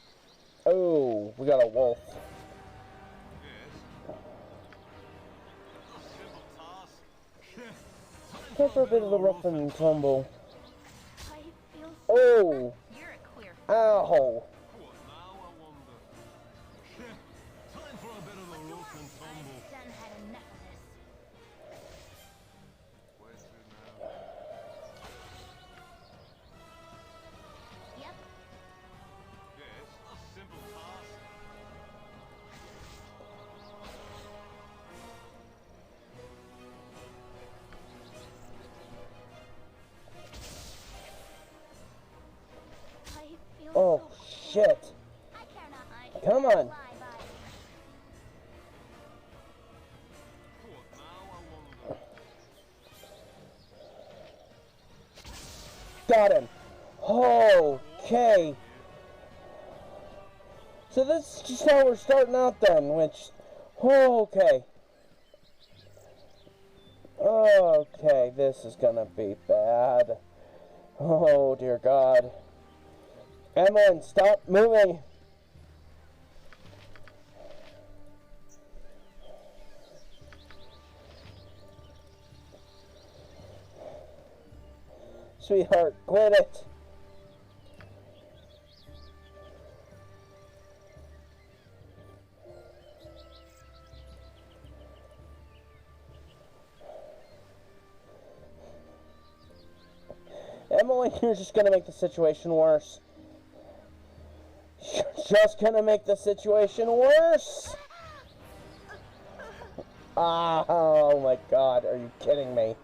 Oh, we got a wolf. Go for a bit of the rough and tumble. Oh! Ow! Oh, shit. Come on. Got him. Okay. So this is just how we're starting out then, which... Okay. Okay, this is gonna be bad. Oh, dear God. Imoen, stop moving! Sweetheart, quit it! Imoen, you're just gonna make the situation worse. You're just gonna make the situation worse! Ah, oh my God, are you kidding me?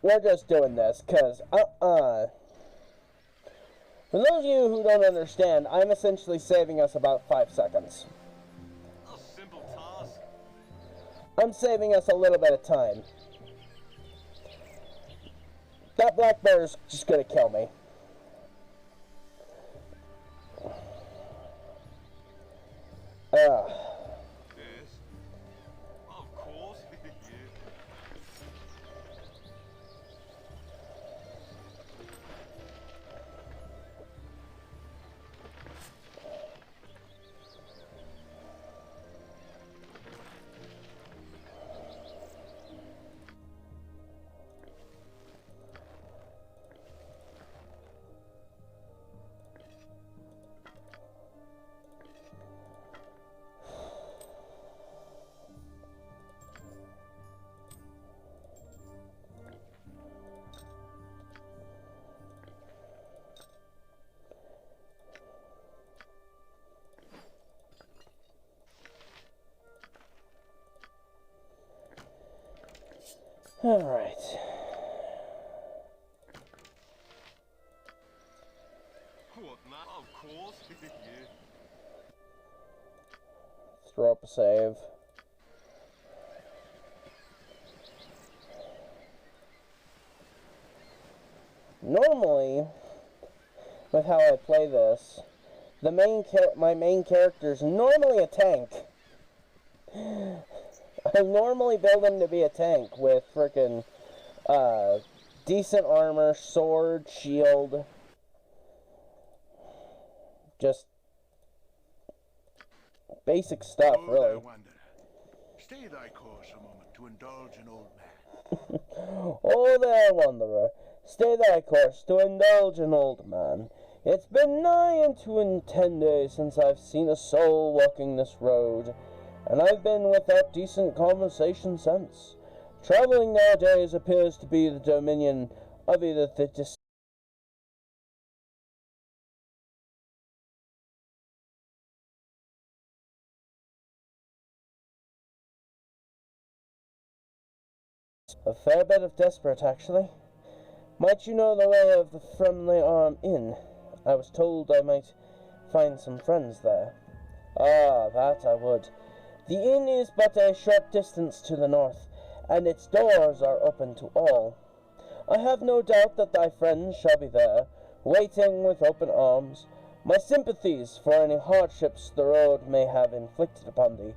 We're just doing this, because, For those of you who don't understand, I'm essentially saving us about 5 seconds. A simple task. I'm saving us a little bit of time. That black bear's just gonna kill me. Yes. Of course. Alright. What now? Of course. Let's throw up a save. normally, with how I play this, my main character is normally a tank. I normally build him to be a tank with frickin' decent armor, sword, shield. Just basic stuff, Oh, really. there, wanderer. Stay thy course a moment to indulge an old man. Oh there, wanderer. Stay thy course to indulge an old man. It's been nigh into 10 days since I've seen a soul walking this road, and I've been without decent conversation since. Traveling nowadays appears to be the dominion of either the a fair bit of desperate, actually. Might you know the way of the Friendly Arm Inn? I was told I might find some friends there. Ah, that I would. The inn is but a short distance to the north, and its doors are open to all. I have no doubt that thy friends shall be there, waiting with open arms. My sympathies for any hardships the road may have inflicted upon thee,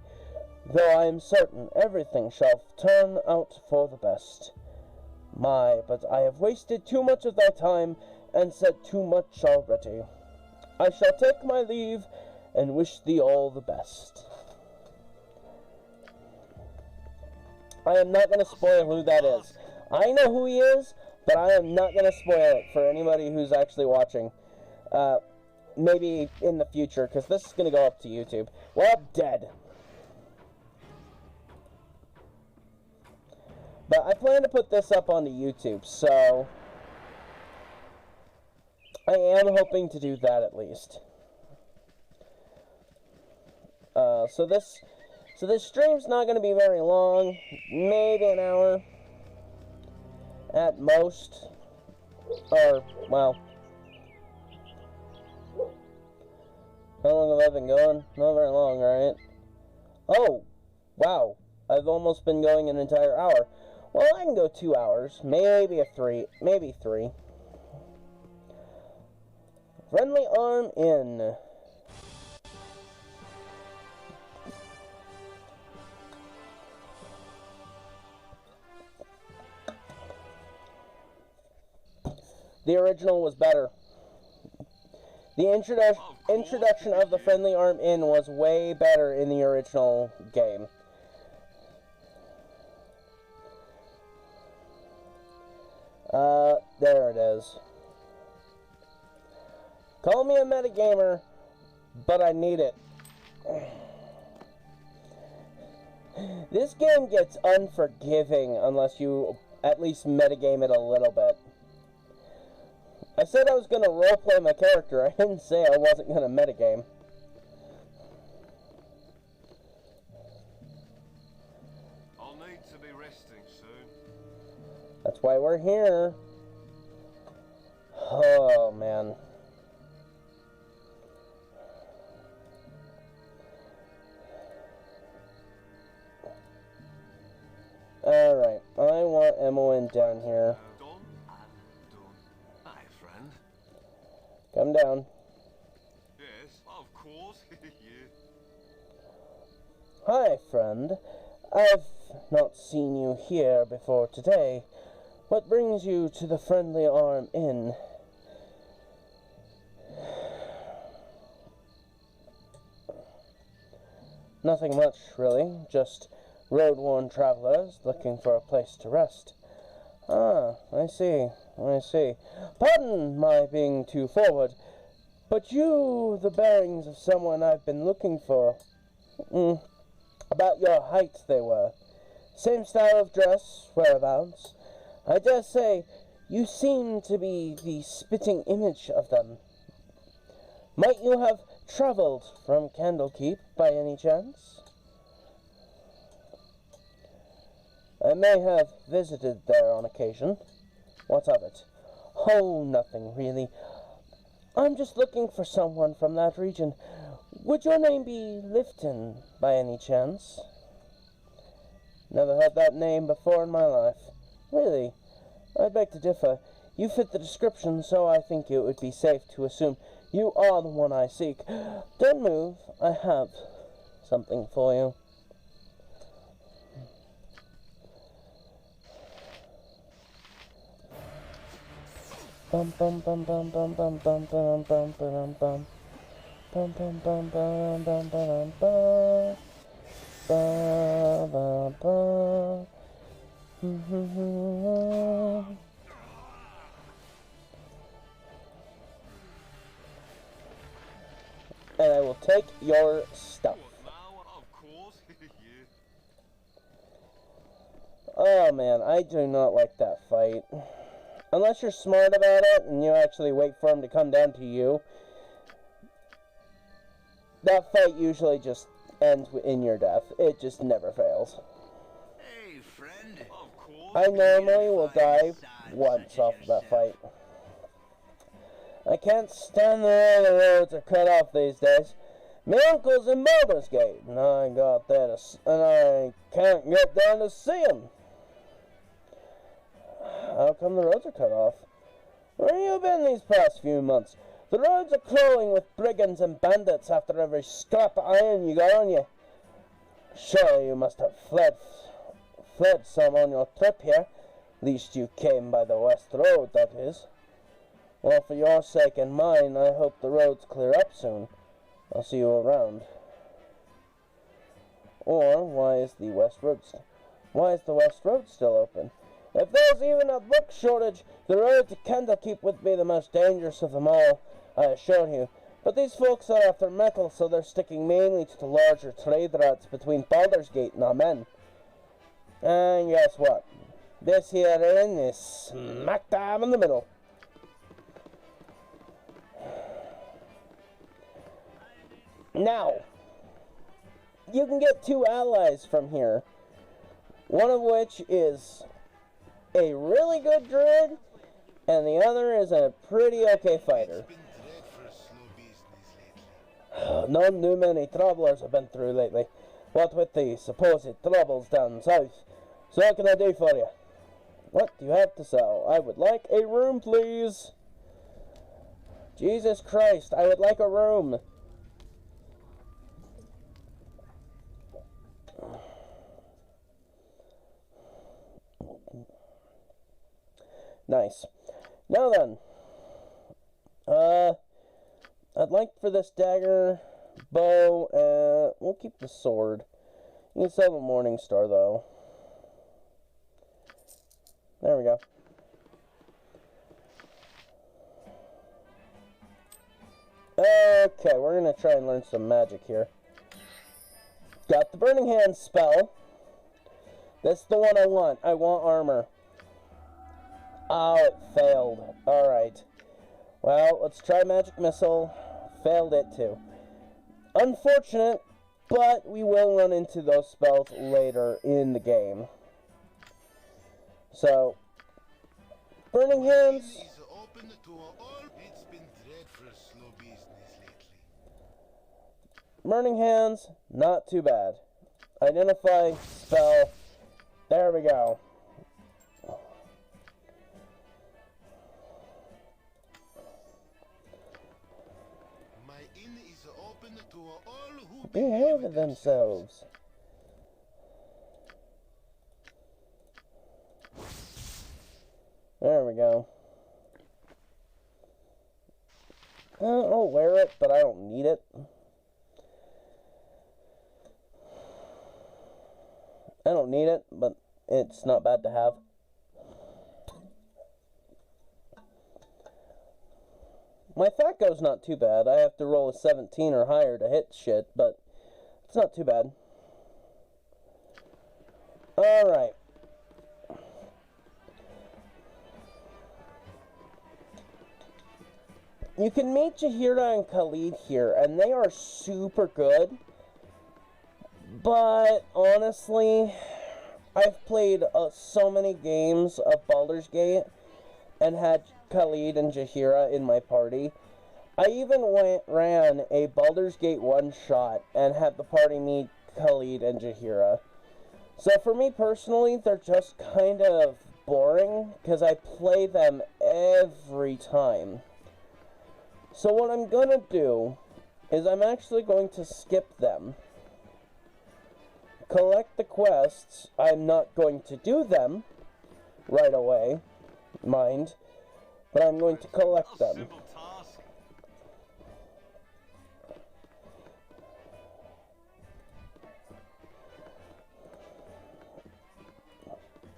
though I am certain everything shall turn out for the best. My, but I have wasted too much of thy time, and said too much already. I shall take my leave, and wish thee all the best. I am not going to spoil who that is. I know who he is, but I am not going to spoil it for anybody who's actually watching. Maybe in the future, because this is going to go up to YouTube. Well, dead. But I plan to put this up onto YouTube, so I am hoping to do that at least. So this stream's not going to be very long, maybe an hour at most, or, well, how long have I been going? Not very long, right? Oh, wow, I've almost been going an entire hour. Well, I can go 2 hours, maybe 3. Friendly Arm Inn. The original was better. The introduction of the Friendly Arm Inn was way better in the original game. There it is. Call me a metagamer, but I need it. This game gets unforgiving unless you at least metagame it a little bit. I said I was going to roleplay my character. I didn't say I wasn't going to metagame. I'll need to be resting soon. That's why we're here. Oh, man. Alright, I want Imoen down here. Done and done. Hi, friend. Come down. Yes, of course. Yeah. Hi, friend. I've not seen you here before today. What brings you to the Friendly Arm Inn? Nothing much, really. Just road-worn travelers looking for a place to rest. Ah, I see. Pardon my being too forward, but you the bearings of someone I've been looking for. About your height they were. Same style of dress, whereabouts. I dare say you seem to be the spitting image of them. Might you have traveled from Candlekeep by any chance? I may have visited there on occasion. What of it? Oh, nothing, really. I'm just looking for someone from that region. Would your name be Lifton, by any chance? Never heard that name before in my life. Really? I beg to differ. You fit the description, so I think it would be safe to assume you are the one I seek. Don't move. I have something for you. Bum bum bum bum bum bum bum bum bum bum bum bum bum bum bum bum bum bum ba ba ba. And I will take your stuff. Oh man, I do not like that fight. Unless you're smart about it and you actually wait for him to come down to you, that fight usually just ends in your death. It just never fails. Hey, friend. I normally will die once off of that fight. I can't stand the way the roads are cut off these days. My uncle's in Baldur's Gate, and I got there and I can't get down to see him. How come the roads are cut off? Where have you been these past few months? The roads are crawling with brigands and bandits after every scrap of iron you got on you. Surely you must have fled some on your trip here. At least you came by the west road, that is. Well, for your sake and mine, I hope the roads clear up soon. I'll see you around. Or, why is the west road still open? If there's even a book shortage, the road to Candlekeep would be the most dangerous of them all, I assure you. But these folks are after metal, so they're sticking mainly to the larger trade routes between Baldur's Gate and Imoen. And guess what? This here inn is smack dab in the middle. Now, you can get 2 allies from here. One of which is a really good druid, and the other is a pretty okay fighter. None too many travelers have been through lately. What with the supposed troubles down south. So what can I do for you? What do you have to sell? I would like a room, please. Jesus Christ, I would like a room. Nice. Now then, I'd like for this dagger, bow, we'll keep the sword. You can sell the Morning Star, though. There we go. Okay, we're gonna try and learn some magic here. Got the Burning Hand spell. That's the one I want. I want armor. Oh, it failed. Alright. Well, let's try Magic Missile. Failed it too. Unfortunate, but we will run into those spells later in the game. So, Burning Hands. Burning Hands, not too bad. Identify, spell. There we go. Behave themselves. There we go. I'll wear it, but I don't need it. I don't need it, but it's not bad to have. My Fatgo's not too bad. I have to roll a 17 or higher to hit shit, but it's not too bad. Alright. You can meet Jaheira and Khalid here, and they are super good. But, honestly, I've played so many games of Baldur's Gate and had Khalid and Jaheira in my party. I even ran a Baldur's Gate one-shot and had the party meet Khalid and Jaheira. So for me personally, they're just kind of boring, because I play them every time. So what I'm gonna do is I'm actually going to skip them. Collect the quests. I'm not going to do them right away, mind, but I'm going to collect them. Simple task.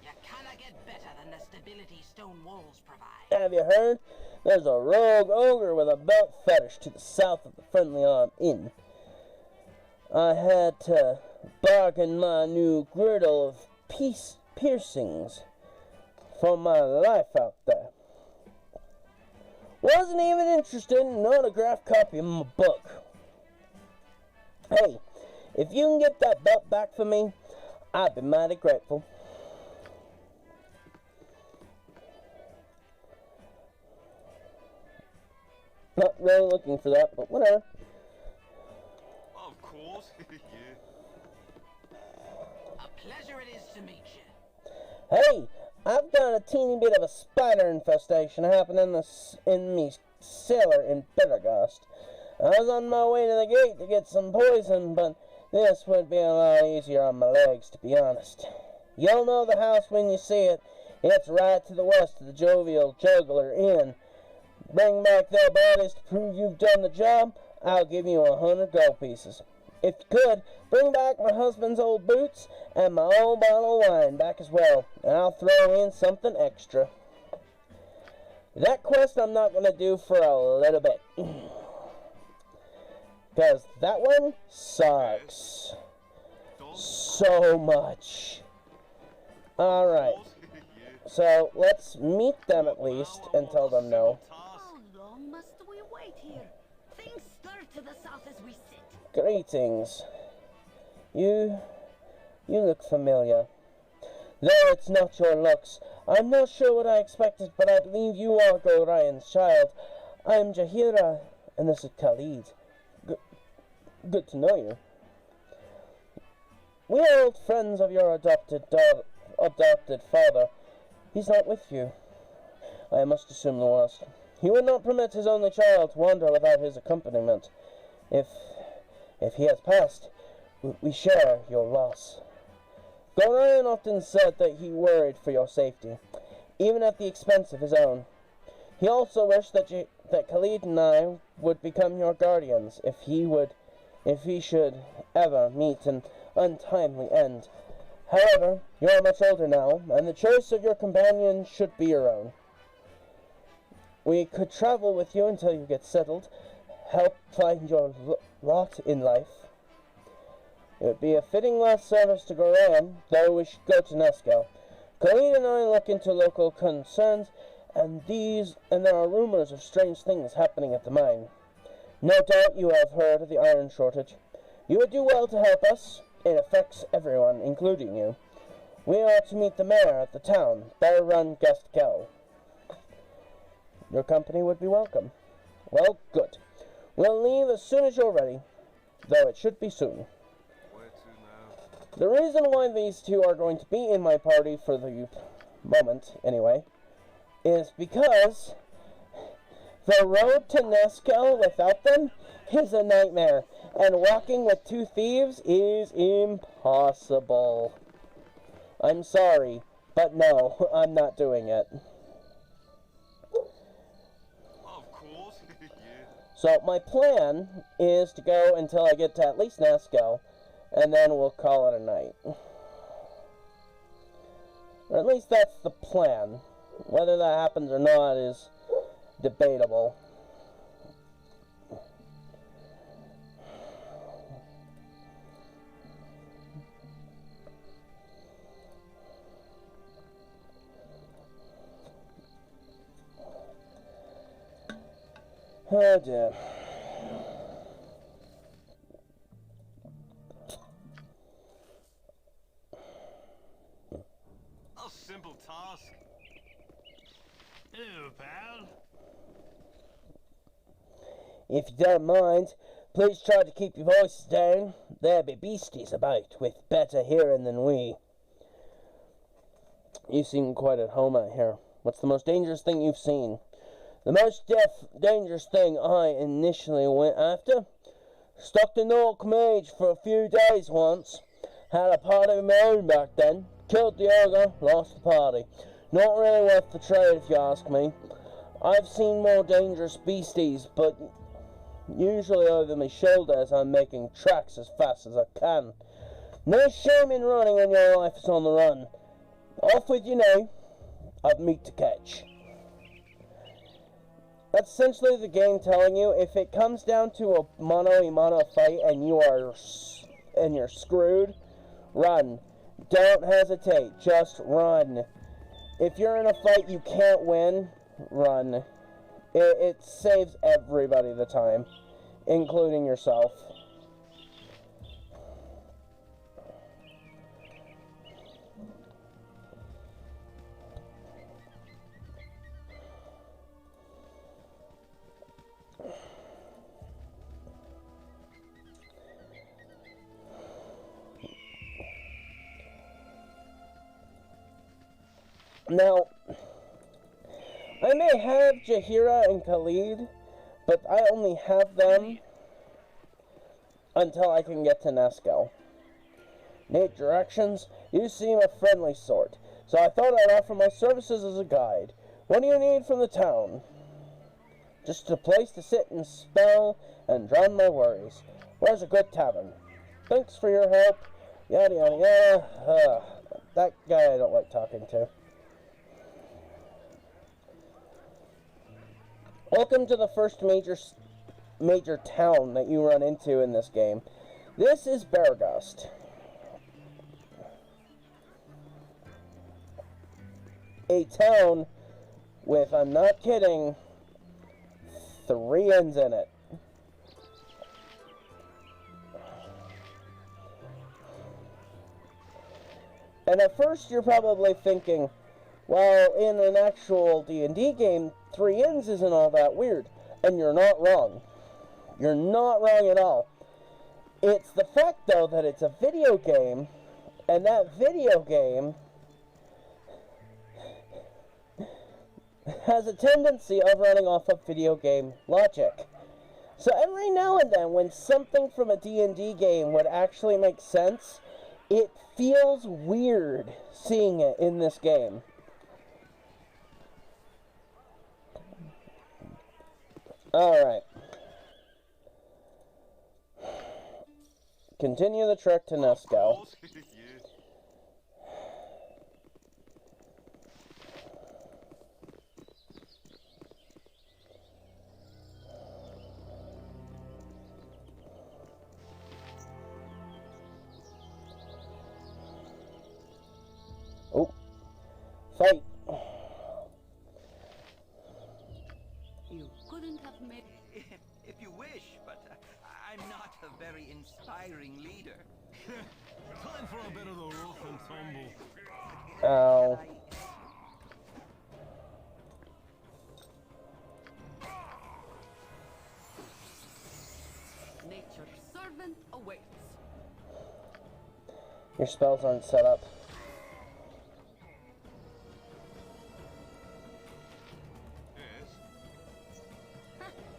You cannot get better than the stability stone walls provide. Have you heard? There's a rogue ogre with a belt fetish to the south of the Friendly Arm Inn. I had to bargain my new girdle of piercings for my life out there. Wasn't even interested in an autographed copy of my book. Hey, if you can get that belt back for me, I'd be mighty grateful. Not really looking for that, but whatever. Of course, yeah. A pleasure it is to meet you. Hey, I've got a teeny bit of a spider infestation happening in me cellar in Beregost. I was on my way to the gate to get some poison, but this would be a lot easier on my legs, to be honest. You'll know the house when you see it. It's right to the west of the Jovial Juggler Inn. Bring back their bodies to prove you've done the job. I'll give you 100 gold pieces. If you could, bring back my husband's old boots and my old bottle of wine back as well, and I'll throw in something extra. That quest I'm not going to do for a little bit, because that one sucks so much. Alright, so let's meet them at least and tell them no. How long must we wait here? Things stir to the south as we sit. Greetings. You look familiar. Though it's not your looks. I'm not sure what I expected, but I believe you are Gorian's child. I'm Jaheira, and this is Khalid. Good to know you. We are old friends of your adopted father. He's not with you. I must assume the worst. He would not permit his only child to wander without his accompaniment. If he has passed, we share your loss. Gorian often said that he worried for your safety, even at the expense of his own. He also wished that Khalid and I would become your guardians if he should ever meet an untimely end. However, you are much older now, and the choice of your companion should be your own. We could travel with you until you get settled, help find your lot in life. It would be a fitting last service to Gorian, though we should go to Nashkel. Kain and I look into local concerns, and there are rumors of strange things happening at the mine. No doubt you have heard of the iron shortage. You would do well to help us. It affects everyone, including you. We are to meet the mayor at the town, Beregost. Your company would be welcome. Well, good. We'll leave as soon as you're ready, though it should be soon. The reason why these two are going to be in my party for the moment, anyway, is because the road to Nashkel without them is a nightmare, and walking with two thieves is impossible. I'm sorry, but no, I'm not doing it. Of course, yeah. So my plan is to go until I get to at least Nashkel, and then we'll call it a night. Or at least that's the plan. Whether that happens or not is debatable. Oh dear. A simple task. Hello, pal. If you don't mind, please try to keep your voices down. There be beasties about with better hearing than we. You seem quite at home out here. What's the most dangerous thing you've seen? The most dangerous thing I initially went after? Stuck to Nork Mage for a few days once. Had a party of my own back then. Killed the ogre, lost the party. Not really worth the trade if you ask me. I've seen more dangerous beasties, but usually over my shoulder as I'm making tracks as fast as I can. No shame in running when your life is on the run. Off with you now. I've meat to catch. That's essentially the game telling you if it comes down to a mano-a-mano fight and you're screwed, run. Don't hesitate, just run. If you're in a fight you can't win, run. It saves everybody the time, including yourself. Now, I may have Jaheira and Khalid, but I only have them until I can get to Nashkel. Need directions? You seem a friendly sort, so I thought I'd offer my services as a guide. What do you need from the town? Just a place to sit and spell and drown my worries. Where's a good tavern? Thanks for your help. Yada yada yada. That guy I don't like talking to. Welcome to the first major town that you run into in this game. This is Beregost. A town with, I'm not kidding, 3 inns in it. And at first you're probably thinking, well, in an actual D&D game, 3 inns isn't all that weird. And you're not wrong. You're not wrong at all. It's the fact, though, that it's a video game, and that video game has a tendency of running off of video game logic. So every now and then, when something from a D&D game would actually make sense, it feels weird seeing it in this game. Alright. Continue the trek to Nashkel. Oh. Fight. You couldn't have made... If you wish, but I'm not a very inspiring leader. Time for a bit of the rough and tumble. Ow. Nature's servant awaits. Your spells aren't set up.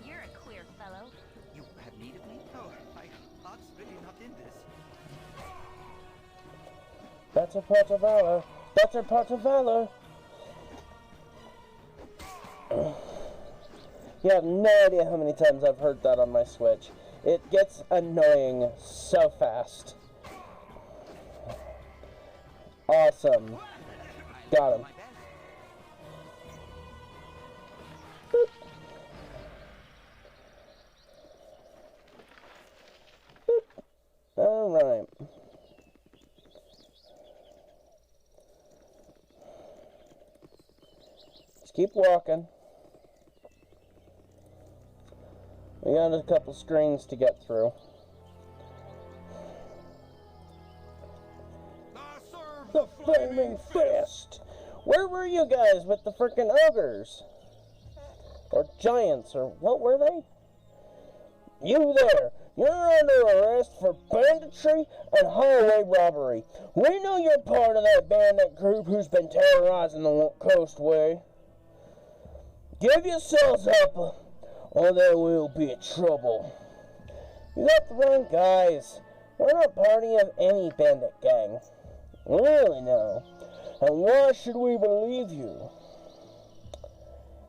You're a queer fellow. You have need of me? Oh, my heart's really not in this. Better part of valor. Better part of valor. You have no idea how many times I've heard that on my Switch. It gets annoying so fast. Awesome. Got him. Boop. Boop. Alright. Just keep walking. We got a couple screens to get through. The Flaming Fist! Where were you guys with the frickin' ogres? Or giants, or what were they? You there! You're under arrest for banditry and highway robbery. We know you're part of that bandit group who's been terrorizing the coast way. Give yourselves up, or there will be trouble. You got the wrong guys. We're not party of any bandit gang. Really, no. And why should we believe you?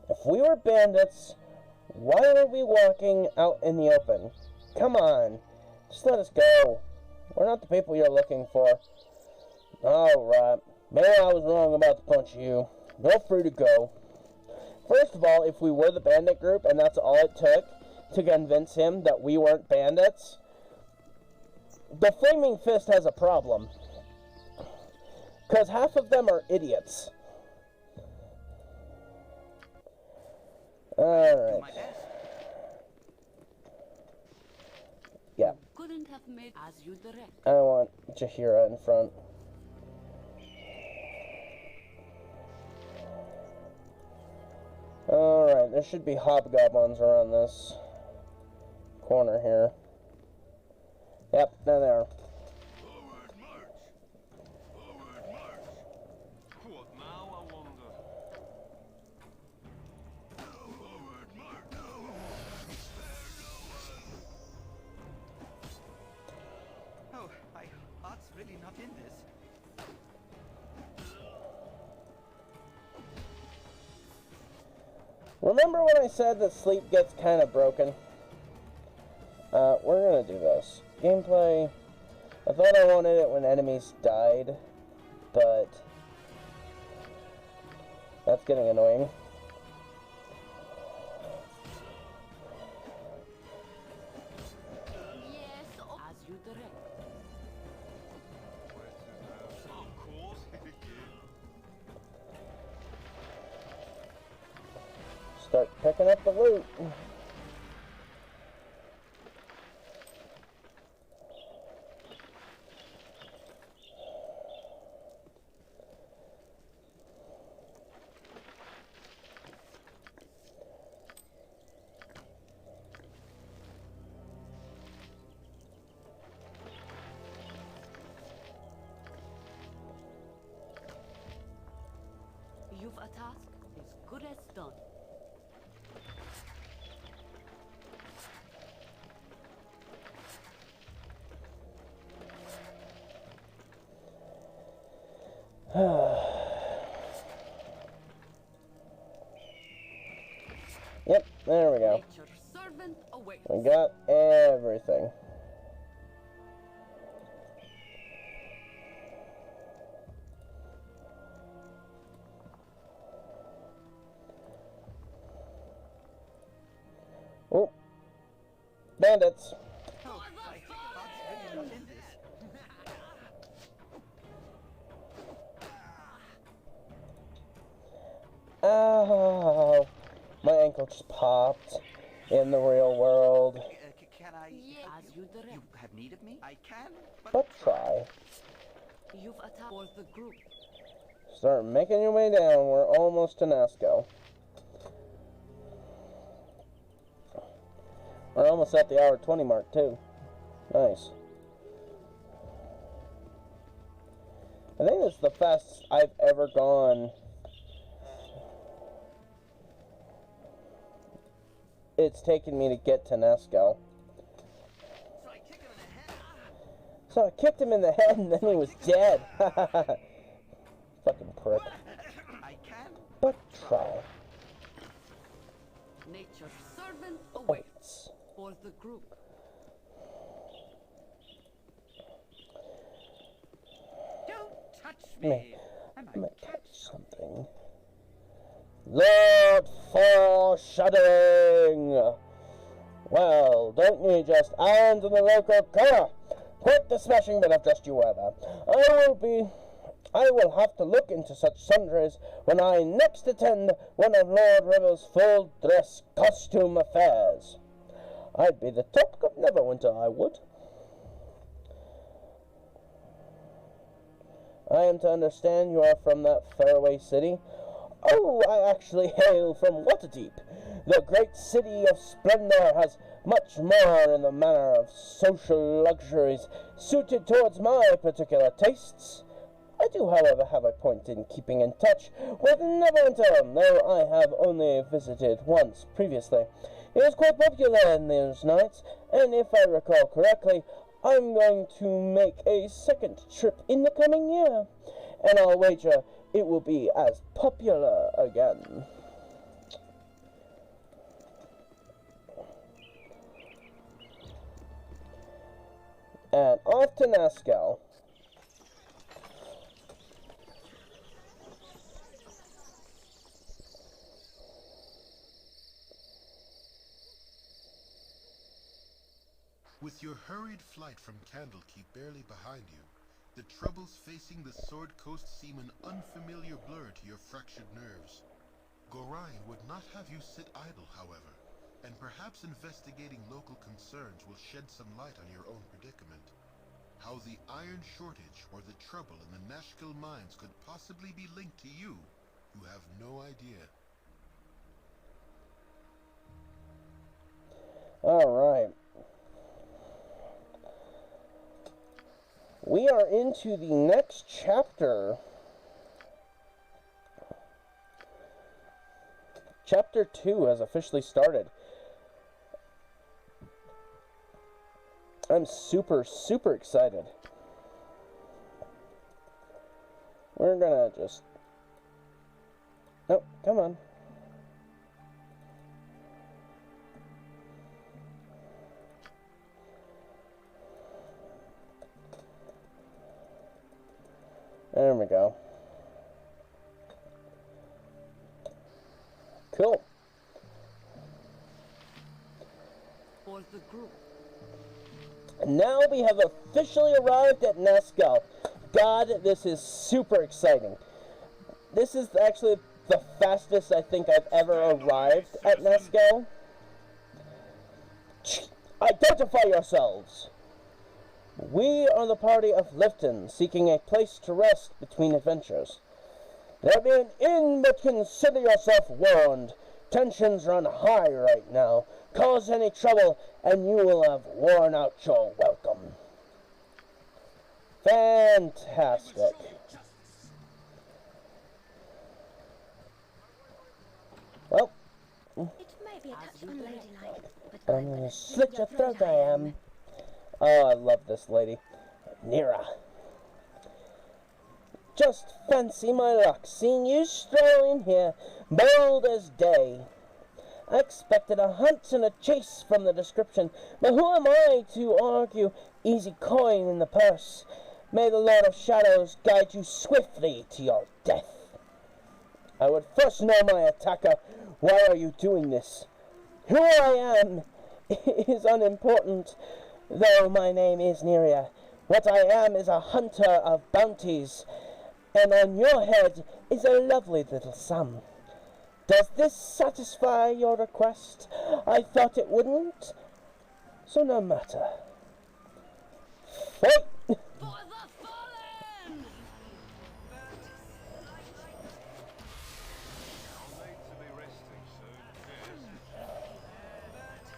If we were bandits, why were we walking out in the open? Come on, just let us go. We're not the people you're looking for. Alright, maybe I was wrong about the bunch of you. Feel free to go. First of all, if we were the bandit group and that's all it took to convince him that we weren't bandits, the Flaming Fist has a problem. Because half of them are idiots. Alright. Yeah. Couldn't have made as you direct. I want Jaheira in front. Alright, there should be hobgoblins around this corner here. Yep, there they are. Forward march! Forward march! What now, I wonder? Forward march! Oh, my heart's really not in this. Remember when I said that sleep gets kind of broken? We're gonna do this. Gameplay. I thought I wanted it when enemies died, but that's getting annoying. Yes, as you direct. Of course. Start picking up the loot. You've a task as good as done. Yep, there we go. Nature's servant awaits. We got everything. Oh, bandits. Oh, my heart's really not in this. Ow, my ankle just popped in the real world. Can I... Yes, as you direct. You have need of me? I can, But try. You've attacked for the group. Start making your way down. We're almost to Nashkel. We're almost at the hour 20 mark, too. Nice. I think it's the fastest I've ever gone. It's taken me to get to Nashkel. So I kicked him in the head and then he was dead. Fucking prick. I can. But try. Nature's servant awaits for the group. Don't touch me. I'm gonna catch something. Lord foreshadowing! Well, don't you just iron to the local color? Quite the smashing bit of dust you weather. I will have to look into such sundries when I next attend one of Lord River's full-dress costume affairs. I'd be the topic of Neverwinter, I would. I am to understand you are from that faraway city. Oh, I actually hail from Waterdeep. The great city of splendor has much more in the manner of social luxuries suited towards my particular tastes. I I do, however, have a point in keeping in touch with Neverwinter, though I have only visited once previously. It was quite popular in those nights, and if I recall correctly, I'm going to make a second trip in the coming year, and I'll wager it will be as popular again. And off to Nashkel. With your hurried flight from Candlekeep barely behind you, the troubles facing the Sword Coast seem an unfamiliar blur to your fractured nerves. Gorion would not have you sit idle, however, and perhaps investigating local concerns will shed some light on your own predicament. How the iron shortage or the trouble in the Nashkel mines could possibly be linked to you have no idea. Alright. We are into the next chapter. Chapter 2 has officially started. I'm super excited. We're gonna just... Nope, come on. There we go. Cool. For the group. And now we have officially arrived at Nashkel. God, this is super exciting. This is actually the fastest I think I've ever arrived at Nashkel. Identify yourselves! We are the party of Lifton, seeking a place to rest between adventures. There be an inn, but consider yourself warned. Tensions run high right now. Cause any trouble, and you will have worn out your welcome. Fantastic. Well, It may be a touch unladylike, but I'm gonna slit your throat, I am. Oh, I love this lady. Nira. Just fancy my luck, seeing you strolling here, bold as day. I expected a hunt and a chase from the description, but who am I to argue? Easy coin in the purse. May the Lord of Shadows guide you swiftly to your death. I would first know my attacker. Why are you doing this? Who I am is unimportant, though my name is Neria. What I am is a hunter of bounties, and on your head is a lovely little sum. Does this satisfy your request? I thought it wouldn't, so no matter. Fight! for the fallen! I'll need to be resting soon. Yes.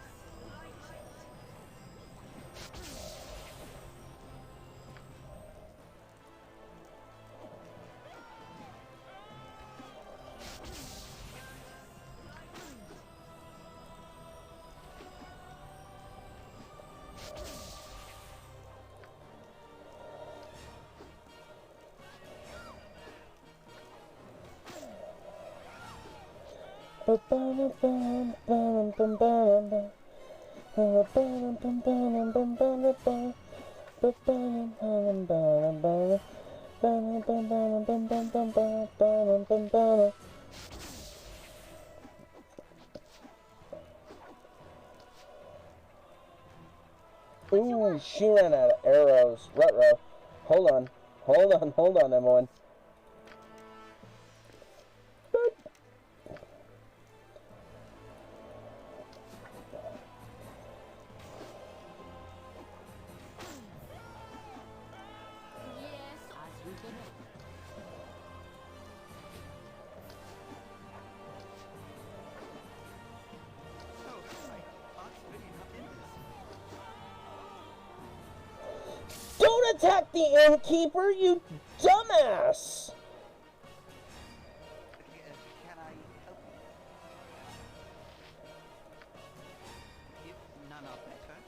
Ooh, she ran out of arrows. Ruh-roh. Hold on, Imoen. Don't attack the innkeeper, you dumbass! Can I help you? If none are better.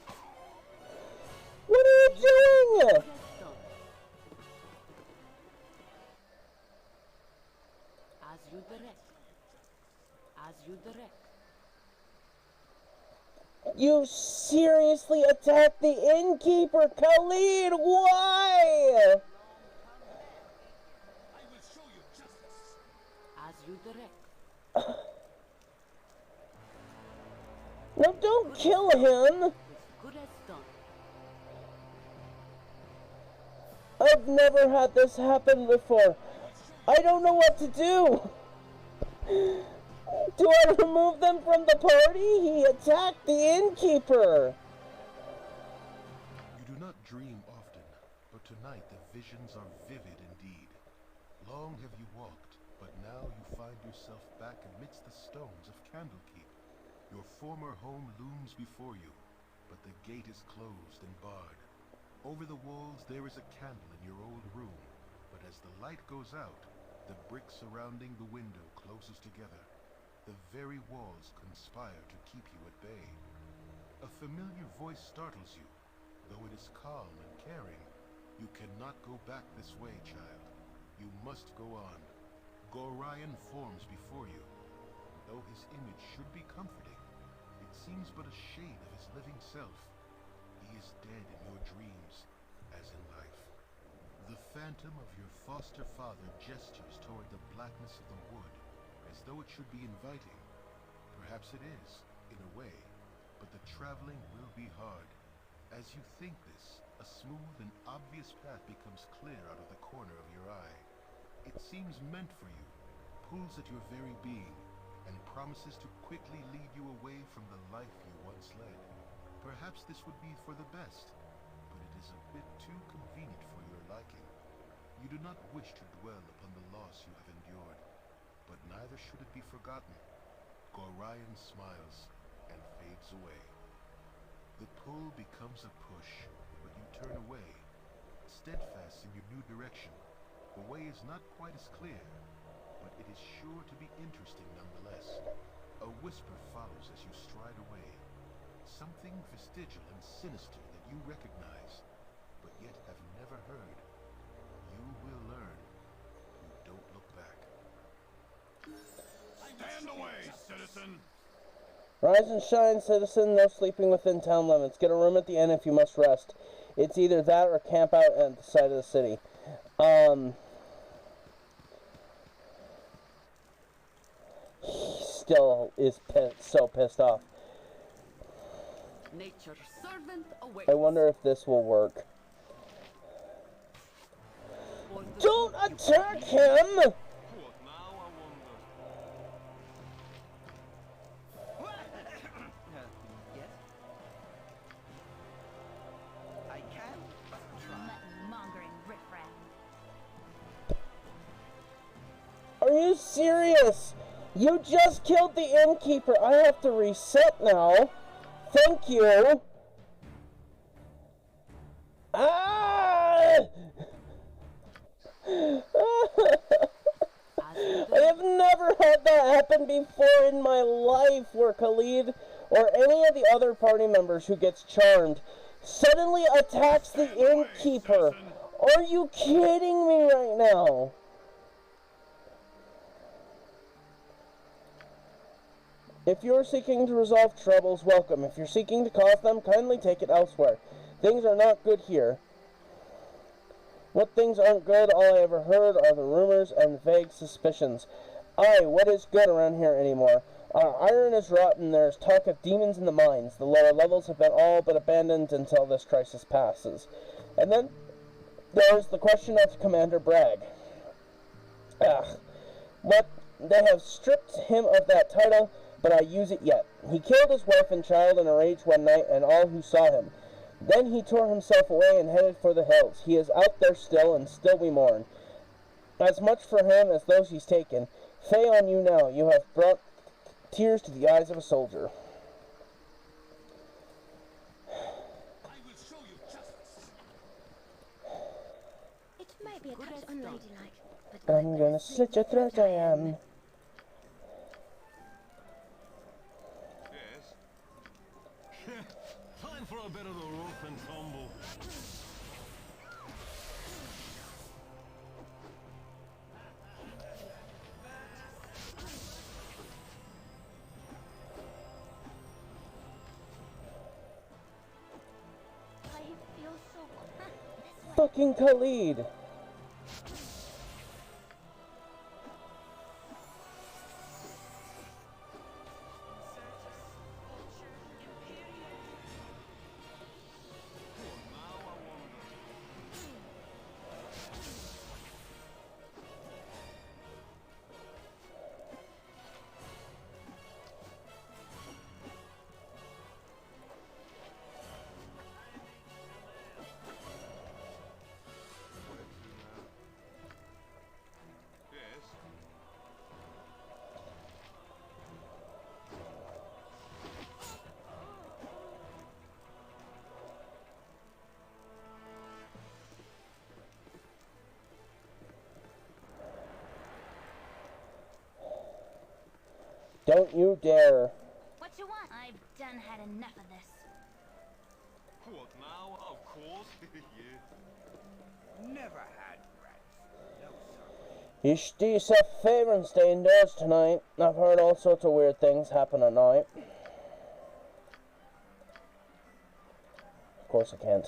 What are you doing? As you direct. As you direct. You seriously attacked the innkeeper, Khalid! Why? I will show you justice. As you direct. No, don't kill him! As good as done. I've never had this happen before. I don't know what to do. Do I remove them from the party? He attacked the innkeeper. You do not dream often, but tonight the visions are vivid indeed. Long have you walked, but now you find yourself back amidst the stones of Candlekeep. Your former home looms before you, but the gate is closed and barred. Over the walls there is a candle in your old room, but as the light goes out, the bricks surrounding the window closes together. The very walls conspire to keep you at bay. A familiar voice startles you, though it is calm and caring. You cannot go back this way, child. You must go on. Gorion forms before you. Though his image should be comforting, it seems but a shade of his living self. He is dead in your dreams, as in life. The phantom of your foster father gestures toward the blackness of the wood, as though it should be inviting. Perhaps it is, in a way, but the traveling will be hard. As you think this, a smooth and obvious path becomes clear out of the corner of your eye. It seems meant for you, pulls at your very being, and promises to quickly lead you away from the life you once led. Perhaps this would be for the best, but it is a bit too convenient for your liking. You do not wish to dwell upon the loss you have endured, but neither should it be forgotten. Gorion smiles and fades away. The pull becomes a push, but you turn away, steadfast in your new direction. The way is not quite as clear, but it is sure to be interesting nonetheless. A whisper follows as you stride away, something vestigial and sinister that you recognize, but yet have never heard. You will learn. You don't look back. Stand away, citizen! Rise and shine, citizen. No sleeping within town limits. Get a room at the inn if you must rest. It's either that or camp out at the side of the city. He still is so pissed off. Nature's servant awaits. I wonder if this will work. Don't attack him! What now, I wonder? Yes? I can try. Mongering riffraff. Are you serious? You just killed the innkeeper. I have to reset now. Thank you. Ah! I have never had that happen before in my life, where Khalid or any of the other party members who gets charmed suddenly attacks the innkeeper. Are you kidding me right now? If you're seeking to resolve troubles, welcome. If you're seeking to cause them, kindly take it elsewhere. Things are not good here. What things aren't good, all I ever heard are the rumors and vague suspicions. Aye, what is good around here anymore? Our iron is rotten, there's talk of demons in the mines. The lower levels have been all but abandoned until this crisis passes. And then there's the question of Commander Bragg. What? They have stripped him of that title, but I use it yet. He killed his wife and child in a rage one night, and all who saw him. Then he tore himself away and headed for the hills. He is out there still, and still we mourn. As much for him as those he's taken. Fay on you now. You have brought tears to the eyes of a soldier. I will show you justice. It may be a touch unlike slit your throat, I am. Yes. Time for a bit of the rough and tumble. I feel so this way. Fucking Khalid. Don't you dare. What you want? I've done had enough of this. What now? Of course. Yeah. Never had rats. No, sir. You should do yourself a favor and stay indoors tonight. I've heard all sorts of weird things happen at night. Of course I can't.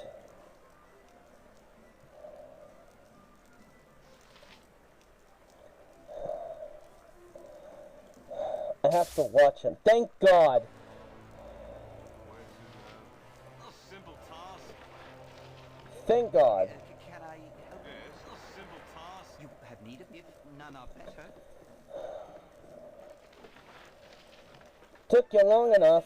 I have to watch him. Thank God. A simple task. Thank God. Can I help? Yes, a simple task. You have need of me if none are better. Took you long enough.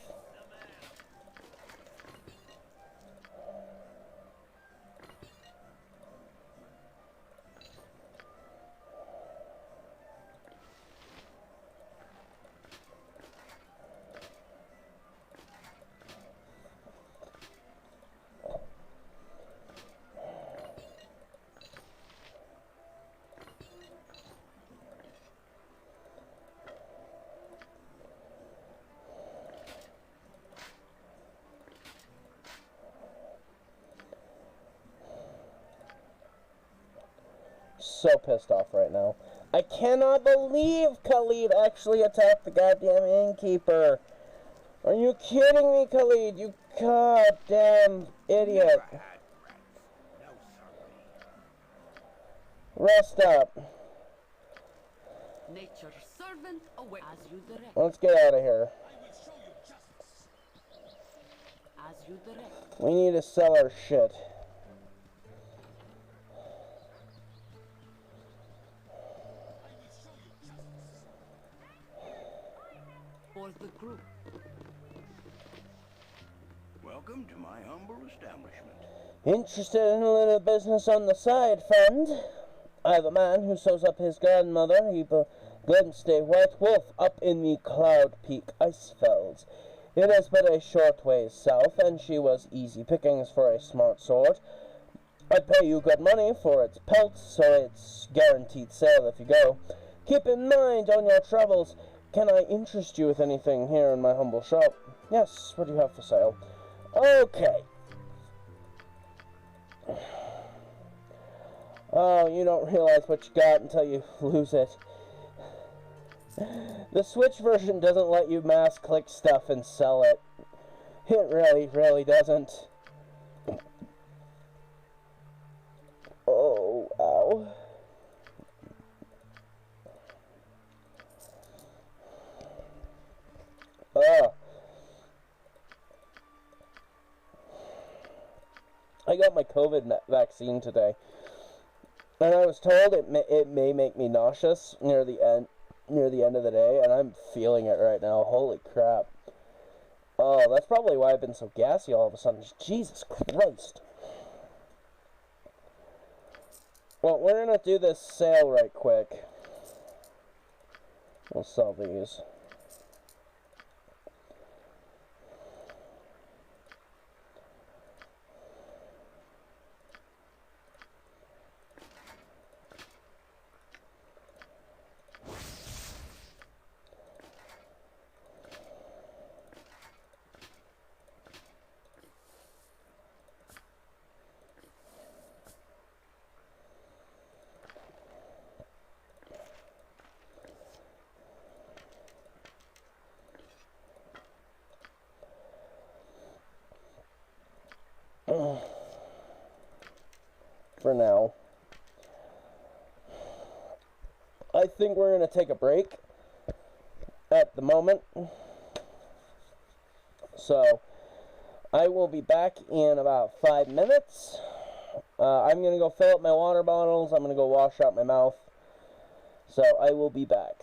So pissed off right now. I cannot believe Khalid actually attacked the goddamn innkeeper. Are you kidding me, Khalid? You goddamn idiot. Never had rats. No, sir. Rest up. Nature's servant away. As you direct. Let's get out of here. As you direct. We need to sell our shit. For the crew. Welcome to my humble establishment. Interested in a little business on the side, friend? I have a man who sews up his grandmother. He glimpsed a white wolf up in the Cloud Peak Icefelds. It is but a short ways south, and she was easy pickings for a smart sword. I'd pay you good money for its pelt, so it's guaranteed sale if you go. Keep in mind on your travels. Can I interest you with anything here in my humble shop? Yes, what do you have for sale? Okay. Oh, you don't realize what you got until you lose it. The Switch version doesn't let you mass click stuff and sell it. It really doesn't. Oh, ow. I got my COVID vaccine today, and I was told it may make me nauseous near the end of the day, and I'm feeling it right now. Holy crap! Oh, that's probably why I've been so gassy all of a sudden. Jesus Christ! Well, we're gonna do this sale right quick. We'll sell these. for now. I think we're going to take a break at the moment. So, I will be back in about 5 minutes. I'm going to go fill up my water bottles. I'm going to go wash out my mouth. So, I will be back.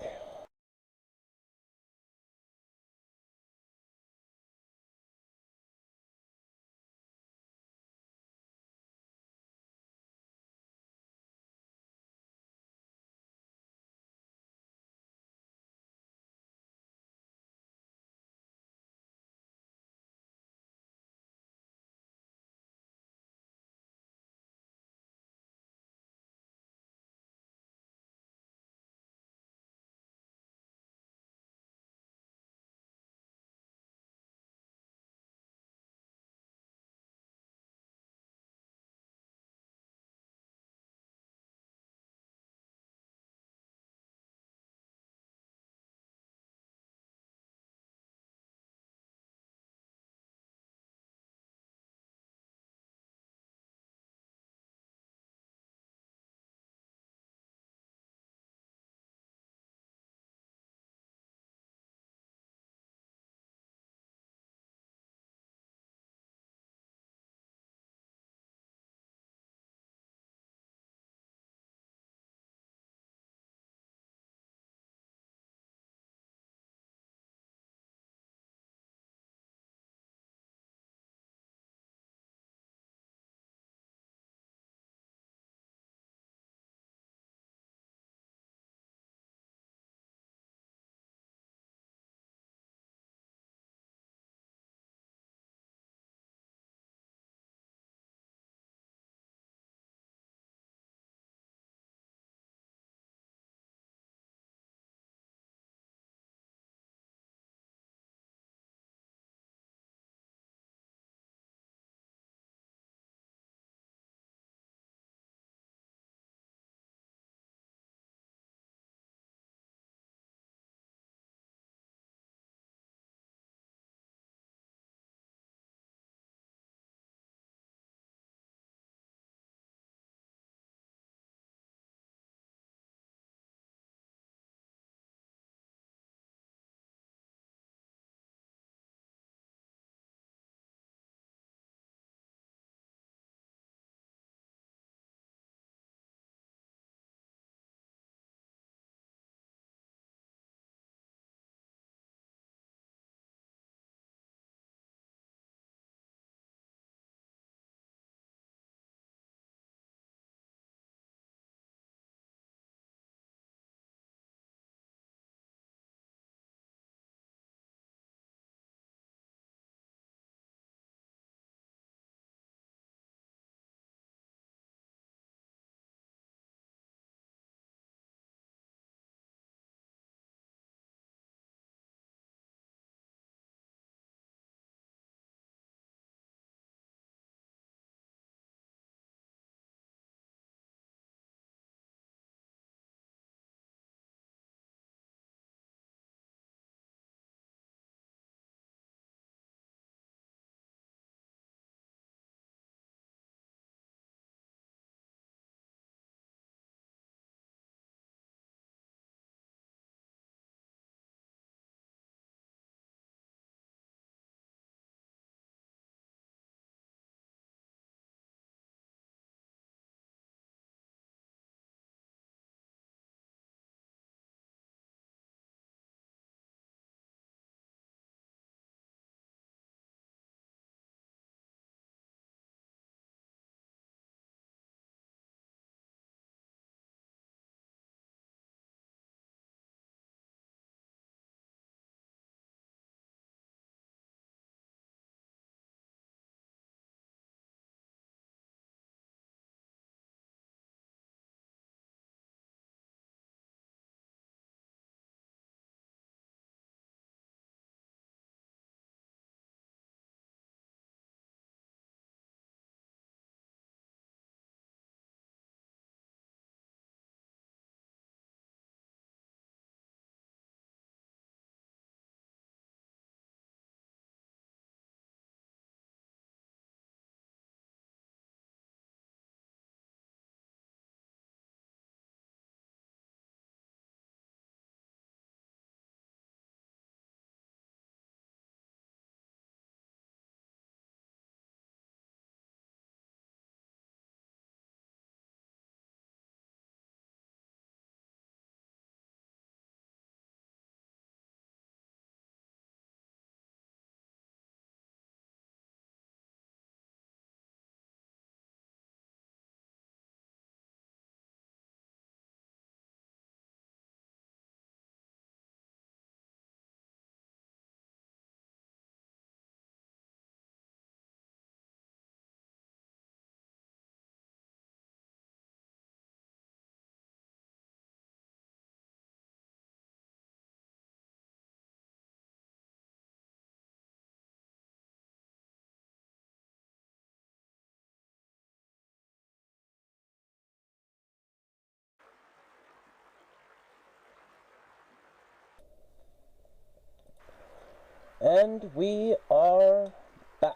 And we are back.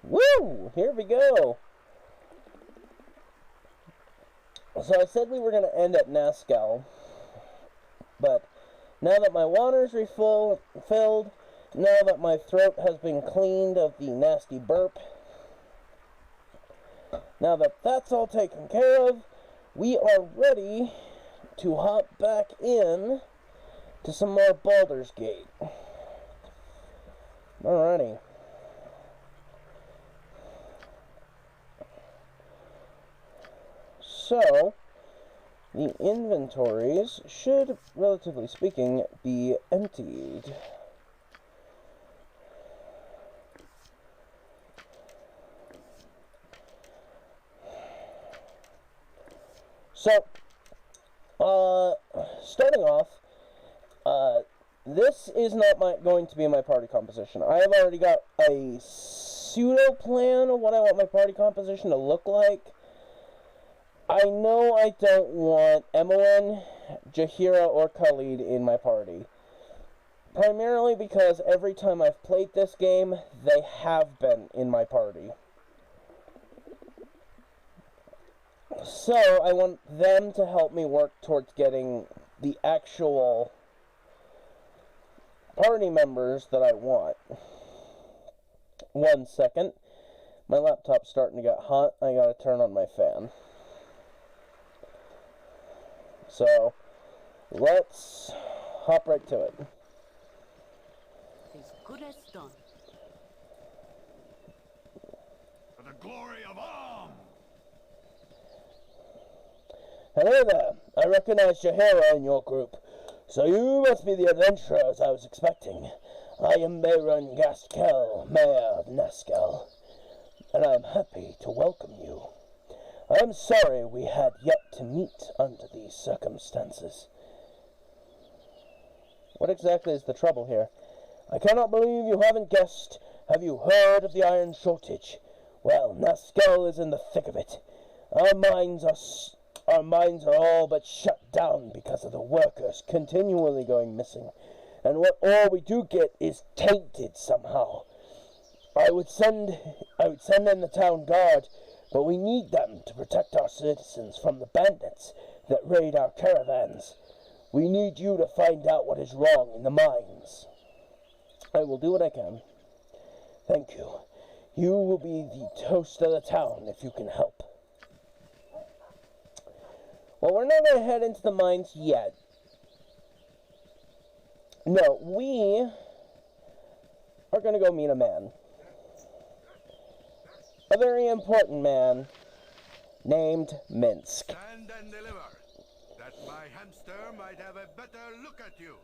Woo! Here we go. So I said we were going to end at Nashkel, but now that my water's refilled, now that my throat has been cleaned of the nasty burp, now that that's all taken care of, we are ready to hop back in to some more Baldur's Gate. Alrighty. So, the inventories should, relatively speaking, be emptied. So, starting off, this is not going to be my party composition. I have already got a pseudo plan of what I want my party composition to look like. I know I don't want Imoen, Jaheira, or Khalid in my party. Primarily because every time I've played this game, they have been in my party. So, I want them to help me work towards getting the actual party members that I want. 1 second. My laptop's starting to get hot. I gotta turn on my fan. So, let's hop right to it. As good as done. For the glory of Arm! Hello there. I recognize Jaheira in your group. So you must be the adventurers I was expecting. I am Baron Nashkel, Mayor of Nashkel, and I am happy to welcome you. I am sorry we had yet to meet under these circumstances. What exactly is the trouble here? I cannot believe you haven't guessed. Have you heard of the iron shortage? Well, Nashkel is in the thick of it. Our mines are all but shut down because of the workers continually going missing. And what all we do get is tainted somehow. I would send in the town guard, but we need them to protect our citizens from the bandits that raid our caravans. We need you to find out what is wrong in the mines. I will do what I can. Thank you. You will be the toast of the town if you can help. Well, we're not going to head into the mines yet. No, we are going to go meet a man. A very important man named Minsc. Stand and deliver, that my hamster might have a better look at you.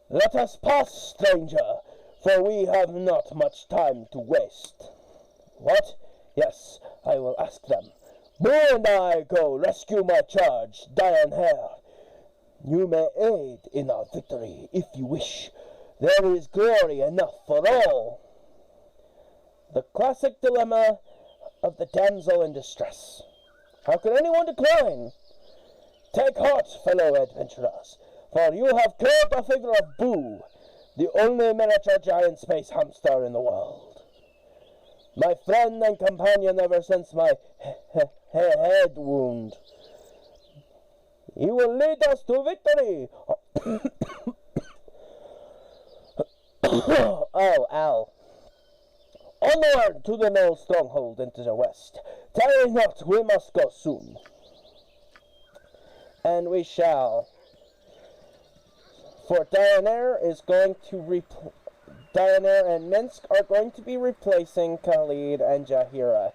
Let us pass, stranger, for we have not much time to waste. What? Yes, I will ask them. BOO and I go rescue my charge, Jaheira. You may aid in our victory if you wish. There is glory enough for all. The classic dilemma of the damsel in distress. How could anyone decline? Take heart, fellow adventurers, for you have caught a figure of BOO, the only miniature giant space hamster in the world. My friend and companion ever since my head wound. He will lead us to victory. Oh, ow. Onward to the Knoll stronghold into the west. Tarry not, we must go soon. And we shall. For Jaheira and Minsc are going to be replacing Khalid and Jaheira.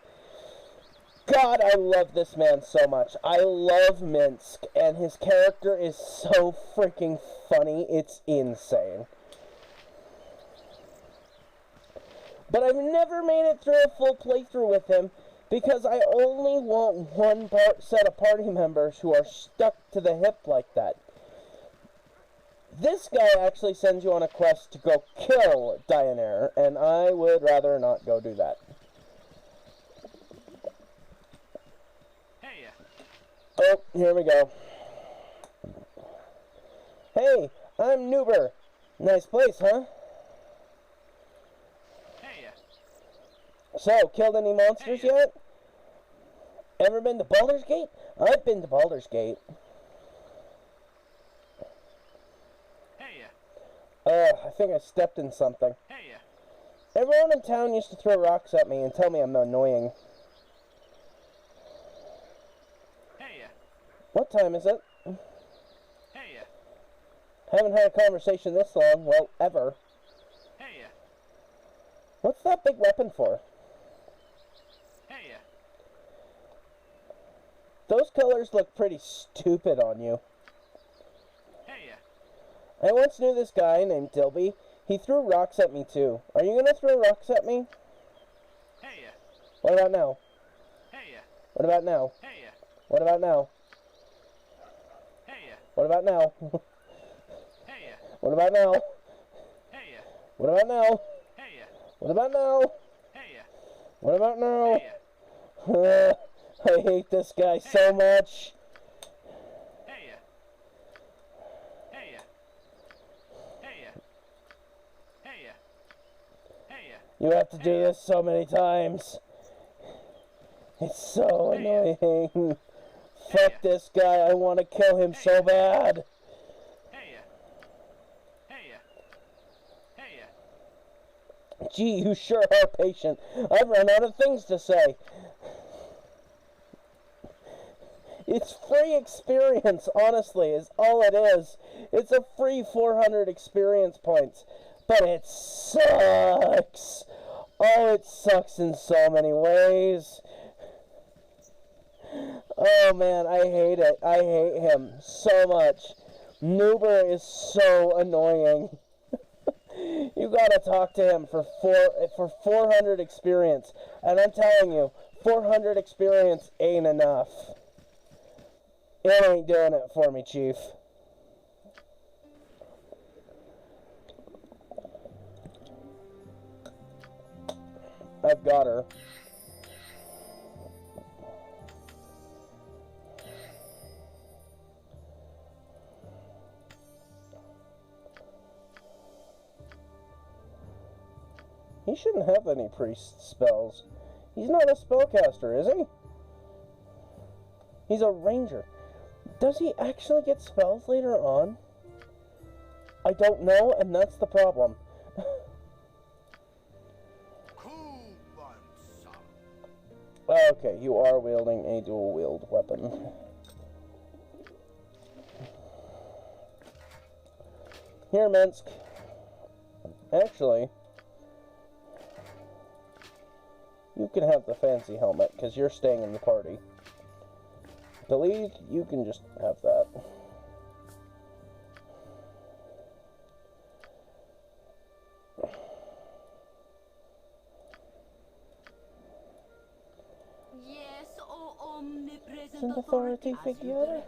God, I love this man so much. I love Minsc, and his character is so freaking funny. It's insane. But I've never made it through a full playthrough with him because I only want one set of party members who are stuck to the hip like that. This guy actually sends you on a quest to go kill Jaheira, and I would rather not go do that. Hey. Oh, here we go. Hey, I'm Noober. Nice place, huh? Hey. So, killed any monsters yet? Ever been to Baldur's Gate? I've been to Baldur's Gate. Hey. I think I stepped in something. Hey. Everyone in town used to throw rocks at me and tell me I'm annoying. Hey. What time is it? Hey. Haven't had a conversation this long, well, ever. Hey. What's that big weapon for? Hey. Those colors look pretty stupid on you. Hey. I once knew this guy named Dilby. He threw rocks at me too. Are you gonna throw rocks at me? Hey. What about now? Hey. What about now? Hey. What about now? Hey. What about now? Hey. What about now? Hey. What about now? Hey. What about now? Hey. What about now? Hey. I hate this guy so much. Hey. Hey. Hey. Hey. Hey. You have to do this so many times. It's so annoying. Fuck this guy. I want to kill him so bad. Hey. Hey. Hey. Gee, you sure are patient. I've run out of things to say. It's free experience, honestly, is all it is. It's a free 400 experience points. But it sucks. Oh, it sucks in so many ways. Oh man, I hate it. I hate him so much. Noober is so annoying. You gotta talk to him for 400 experience. And I'm telling you, 400 experience ain't enough. It ain't doing it for me, Chief. I've got her. He shouldn't have any priest spells. He's not a spellcaster, is he? He's a ranger. Does he actually get spells later on? I don't know, and that's the problem. Okay, you are wielding a dual-wield weapon. Here, Minsc. Actually, you can have the fancy helmet, because you're staying in the party. Delete, you can just have that. Yes, oh omnipresent An authority figure.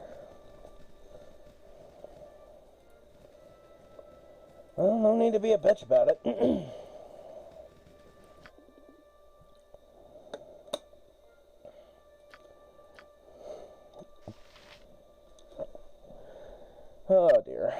Well, no need to be a bitch about it. Oh dear.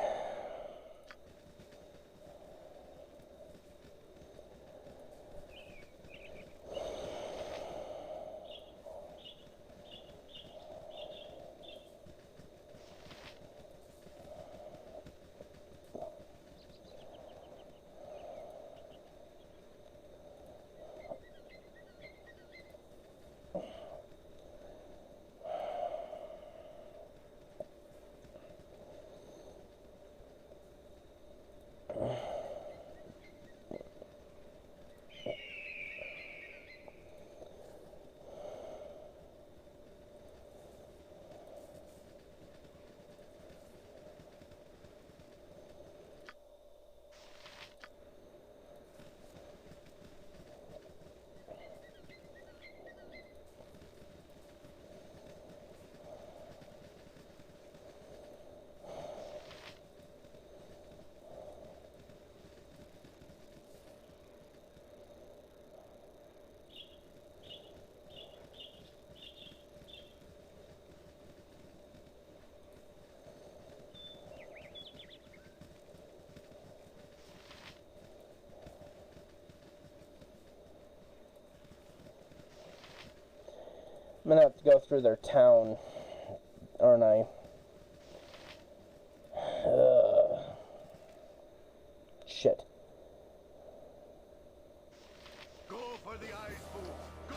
I'm gonna have to go through their town, aren't I? Shit. Go for the eyes, Boo.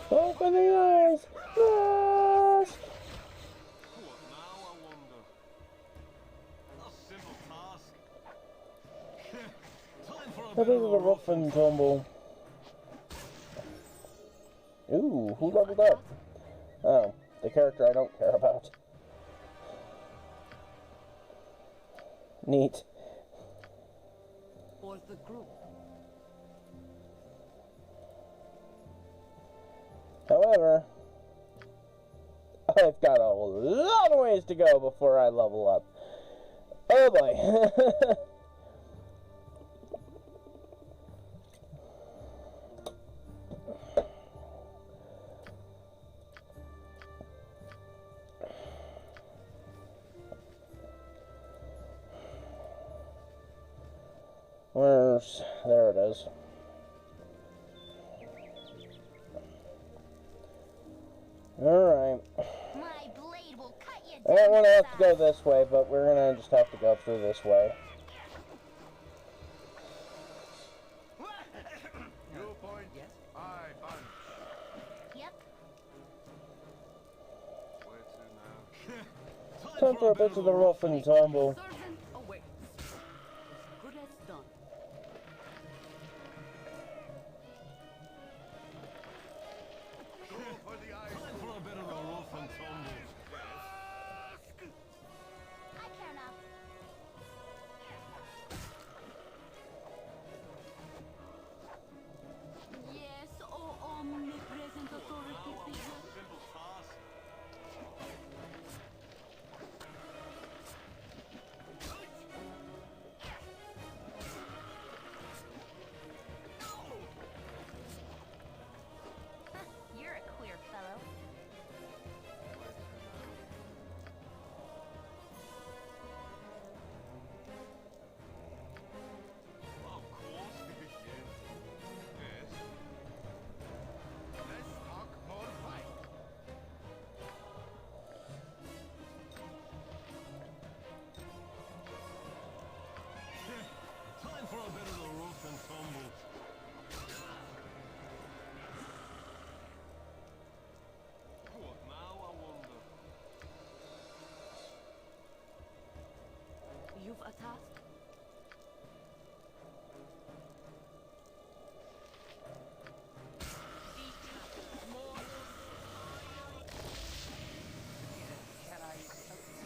Go for the eyes! Yes! What now, I wonder? A simple task. Time for a A bit bit of of a a rough and tumble. Ooh, who leveled up? Oh, the character I don't care about. Neat. For the group. However, I've got a lot of ways to go before I level up. Oh boy. There it is. Alright. My blade will cut you I down. don't want to have to go this way, but we're gonna just have to go through this way. You point, Yes? I punch. Yep. Where to now? Time for a bit of the rough and tumble. Servant awaits. Good as done. Go for the eyes, Time for a bit of a rough and tumble. I care now. Yes, oh omnipresent authority figure. Simple task. You're a queer fellow. Of course. Yes. less talk, more fight. Time for a bit of the rough and tumble. What now, I wonder? You've a task. Can I help you?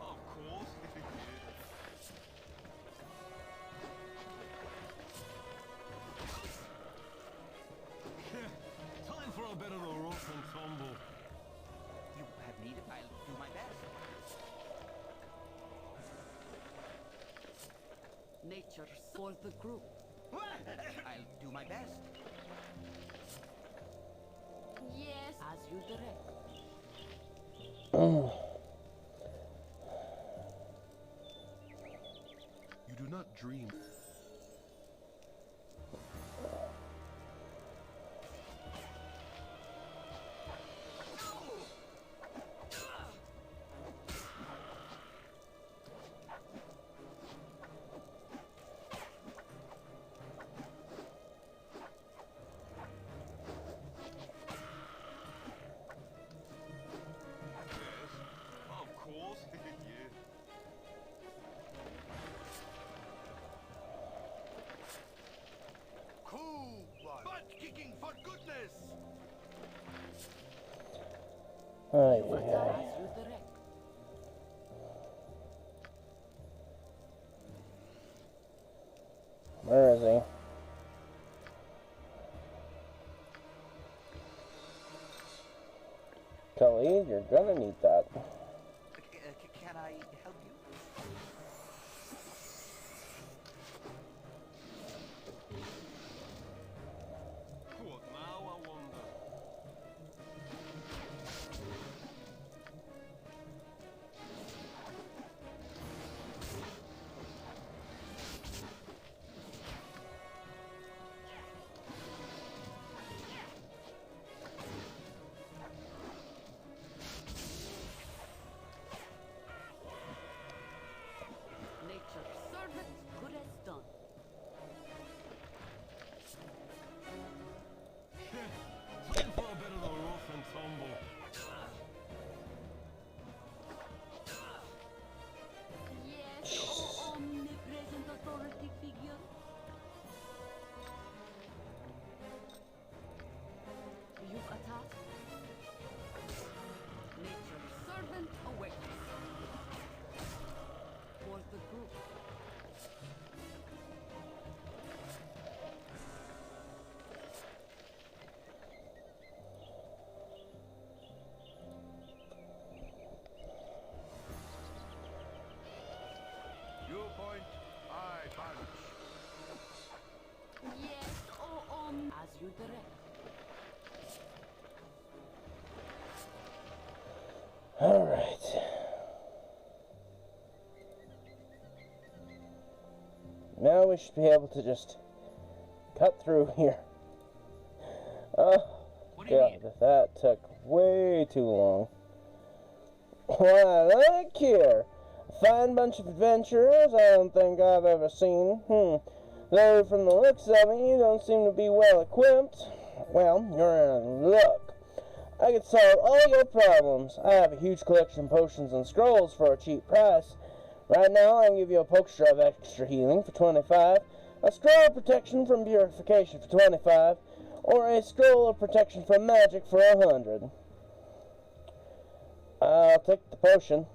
Of course. Time for a bit of the rough and tumble. You have need, I'll do my best. Nature for the group. I'll do my best. Yes, as you direct. You do not dream. Yes. Of course. Yeah. Cool one. Butt kicking for goodness. Ay, ay, As ay. you direct. Where is he? Khalid, you're gonna need that. Can I help you? What now, I wonder? servant awaits. For the group. You point, I punch. Yes, as you direct. All right. Now we should be able to just cut through here. Oh, God, that took way too long. Why, look here. A fine bunch of adventurers I don't think I've ever seen. Though from the looks of it, you don't seem to be well equipped. Well, you're in luck. I could solve all your problems. I have a huge collection of potions and scrolls for a cheap price. Right now, I can give you a potion of extra healing for 25, a scroll of protection from purification for 25, or a scroll of protection from magic for 100. I'll take the potion.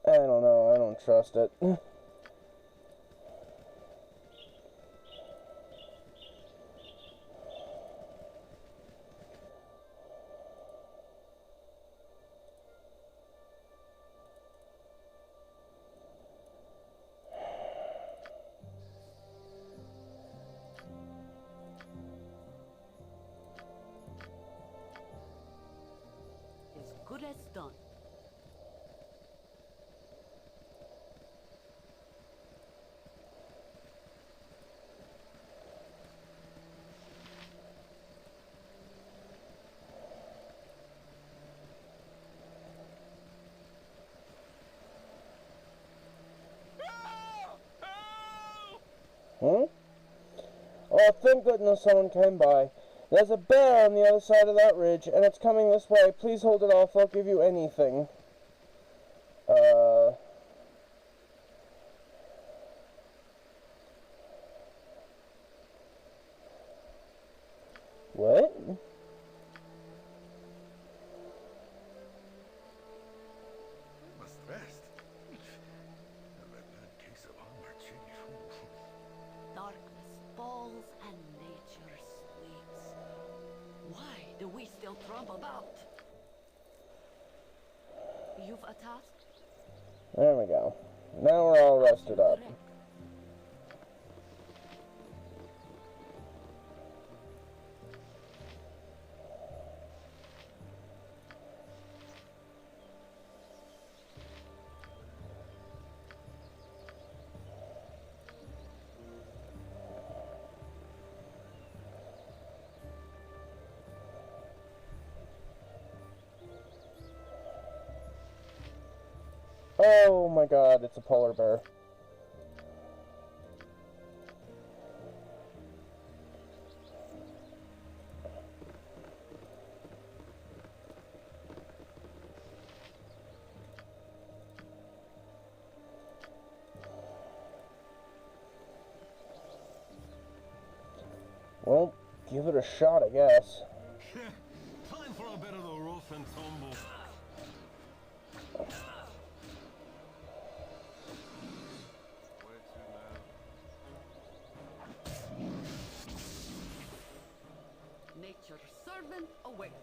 I don't know, I don't trust it. As good as done. Oh, thank goodness someone came by. There's a bear on the other side of that ridge, and it's coming this way. Please hold it off. I'll give you anything. What? Must rest. A bad case of armor change. Darkness falls and nature sleeps. Why do we still trump about? You've a task? There we go. Now we're all rested up. Oh my God, it's a polar bear. Well, give it a shot, I guess. Time for a bit of the rough and tumble. Nature's servant awaits.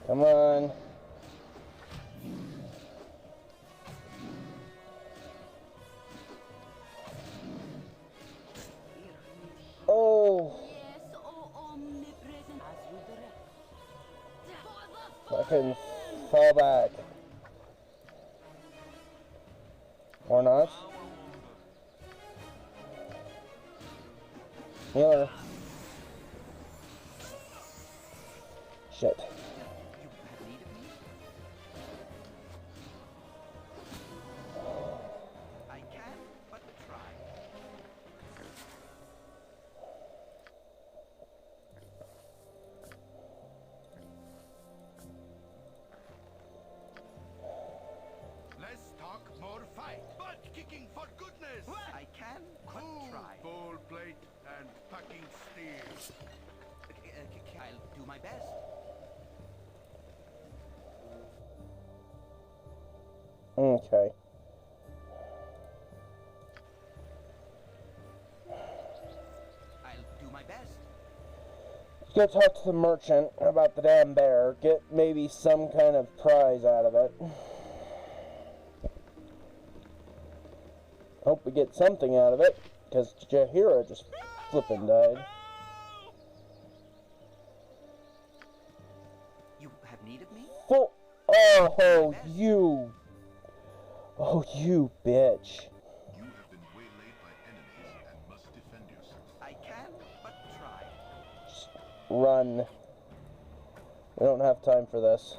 Come on. Oh. Yes, oh omnipresent as you direct. Fucking fall back. Or not. Healer. Shit. You have need of me? I can but try. Less talk, more fight. Butt kicking for goodness. I can but Cool try. bowl plate and packing steel. I'll do my best. Okay. I'll do my best. Let's go talk to the merchant about the damn bear. Get maybe some kind of prize out of it. Hope we get something out of it, because Jaheira just flippin' died. You have need of me? Oh, you. Oh, you bitch. You have been waylaid by enemies and must defend yourself. I can but try. Just run. We don't have time for this.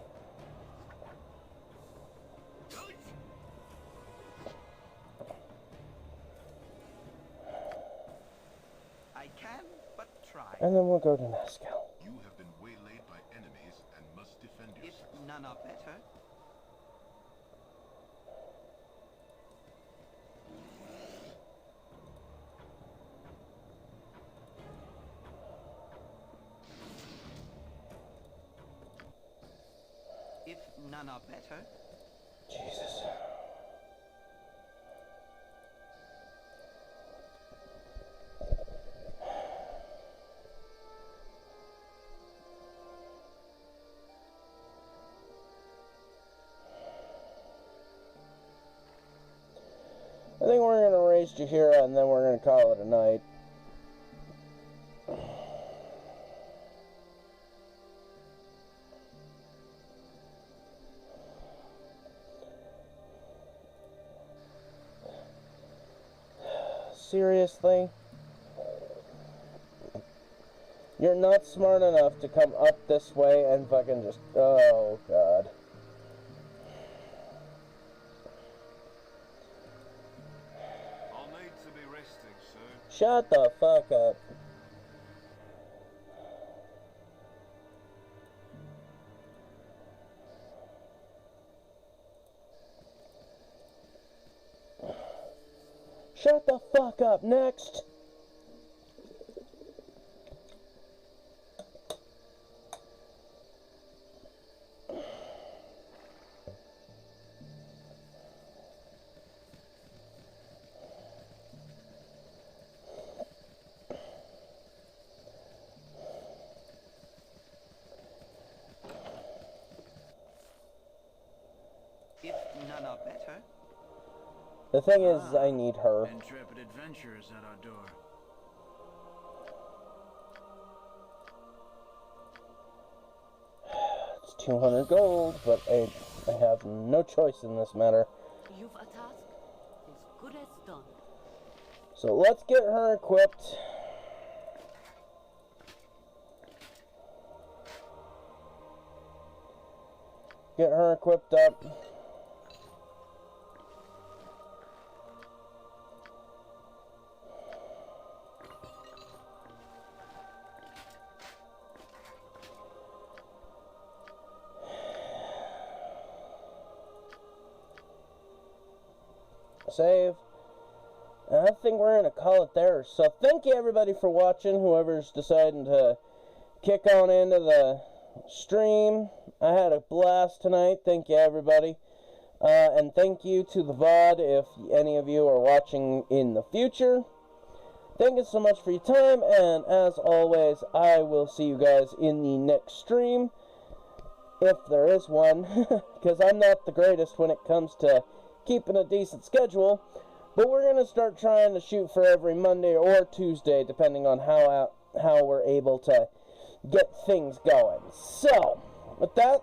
I can but try. And then we'll go to Nashkel. You have been waylaid by enemies and must defend If yourself. none are better, if none are better, Jesus. I think we're going to raise Jaheira and then we're going to call it a night. Seriously? You're not smart enough to come up this way and fucking just... Oh, God. I'll need to be resting soon. Shut the fuck up. Shut the fuck up. Next. if none are better, The thing is, I need her. Intrepid adventurers at our door. It's 200 gold, but I have no choice in this matter. You've a task as good as done. So let's get her equipped. Get her equipped up. Save. And I think we're going to call it there. So thank you everybody for watching, whoever's deciding to kick on into the stream. I had a blast tonight. Thank you everybody. And thank you to the VOD if any of you are watching in the future. Thank you so much for your time, and as always, I will see you guys in the next stream. If there is one, because I'm not the greatest when it comes to keeping a decent schedule, but we're going to start trying to shoot for every Monday or Tuesday, depending on how we're able to get things going. So, with that,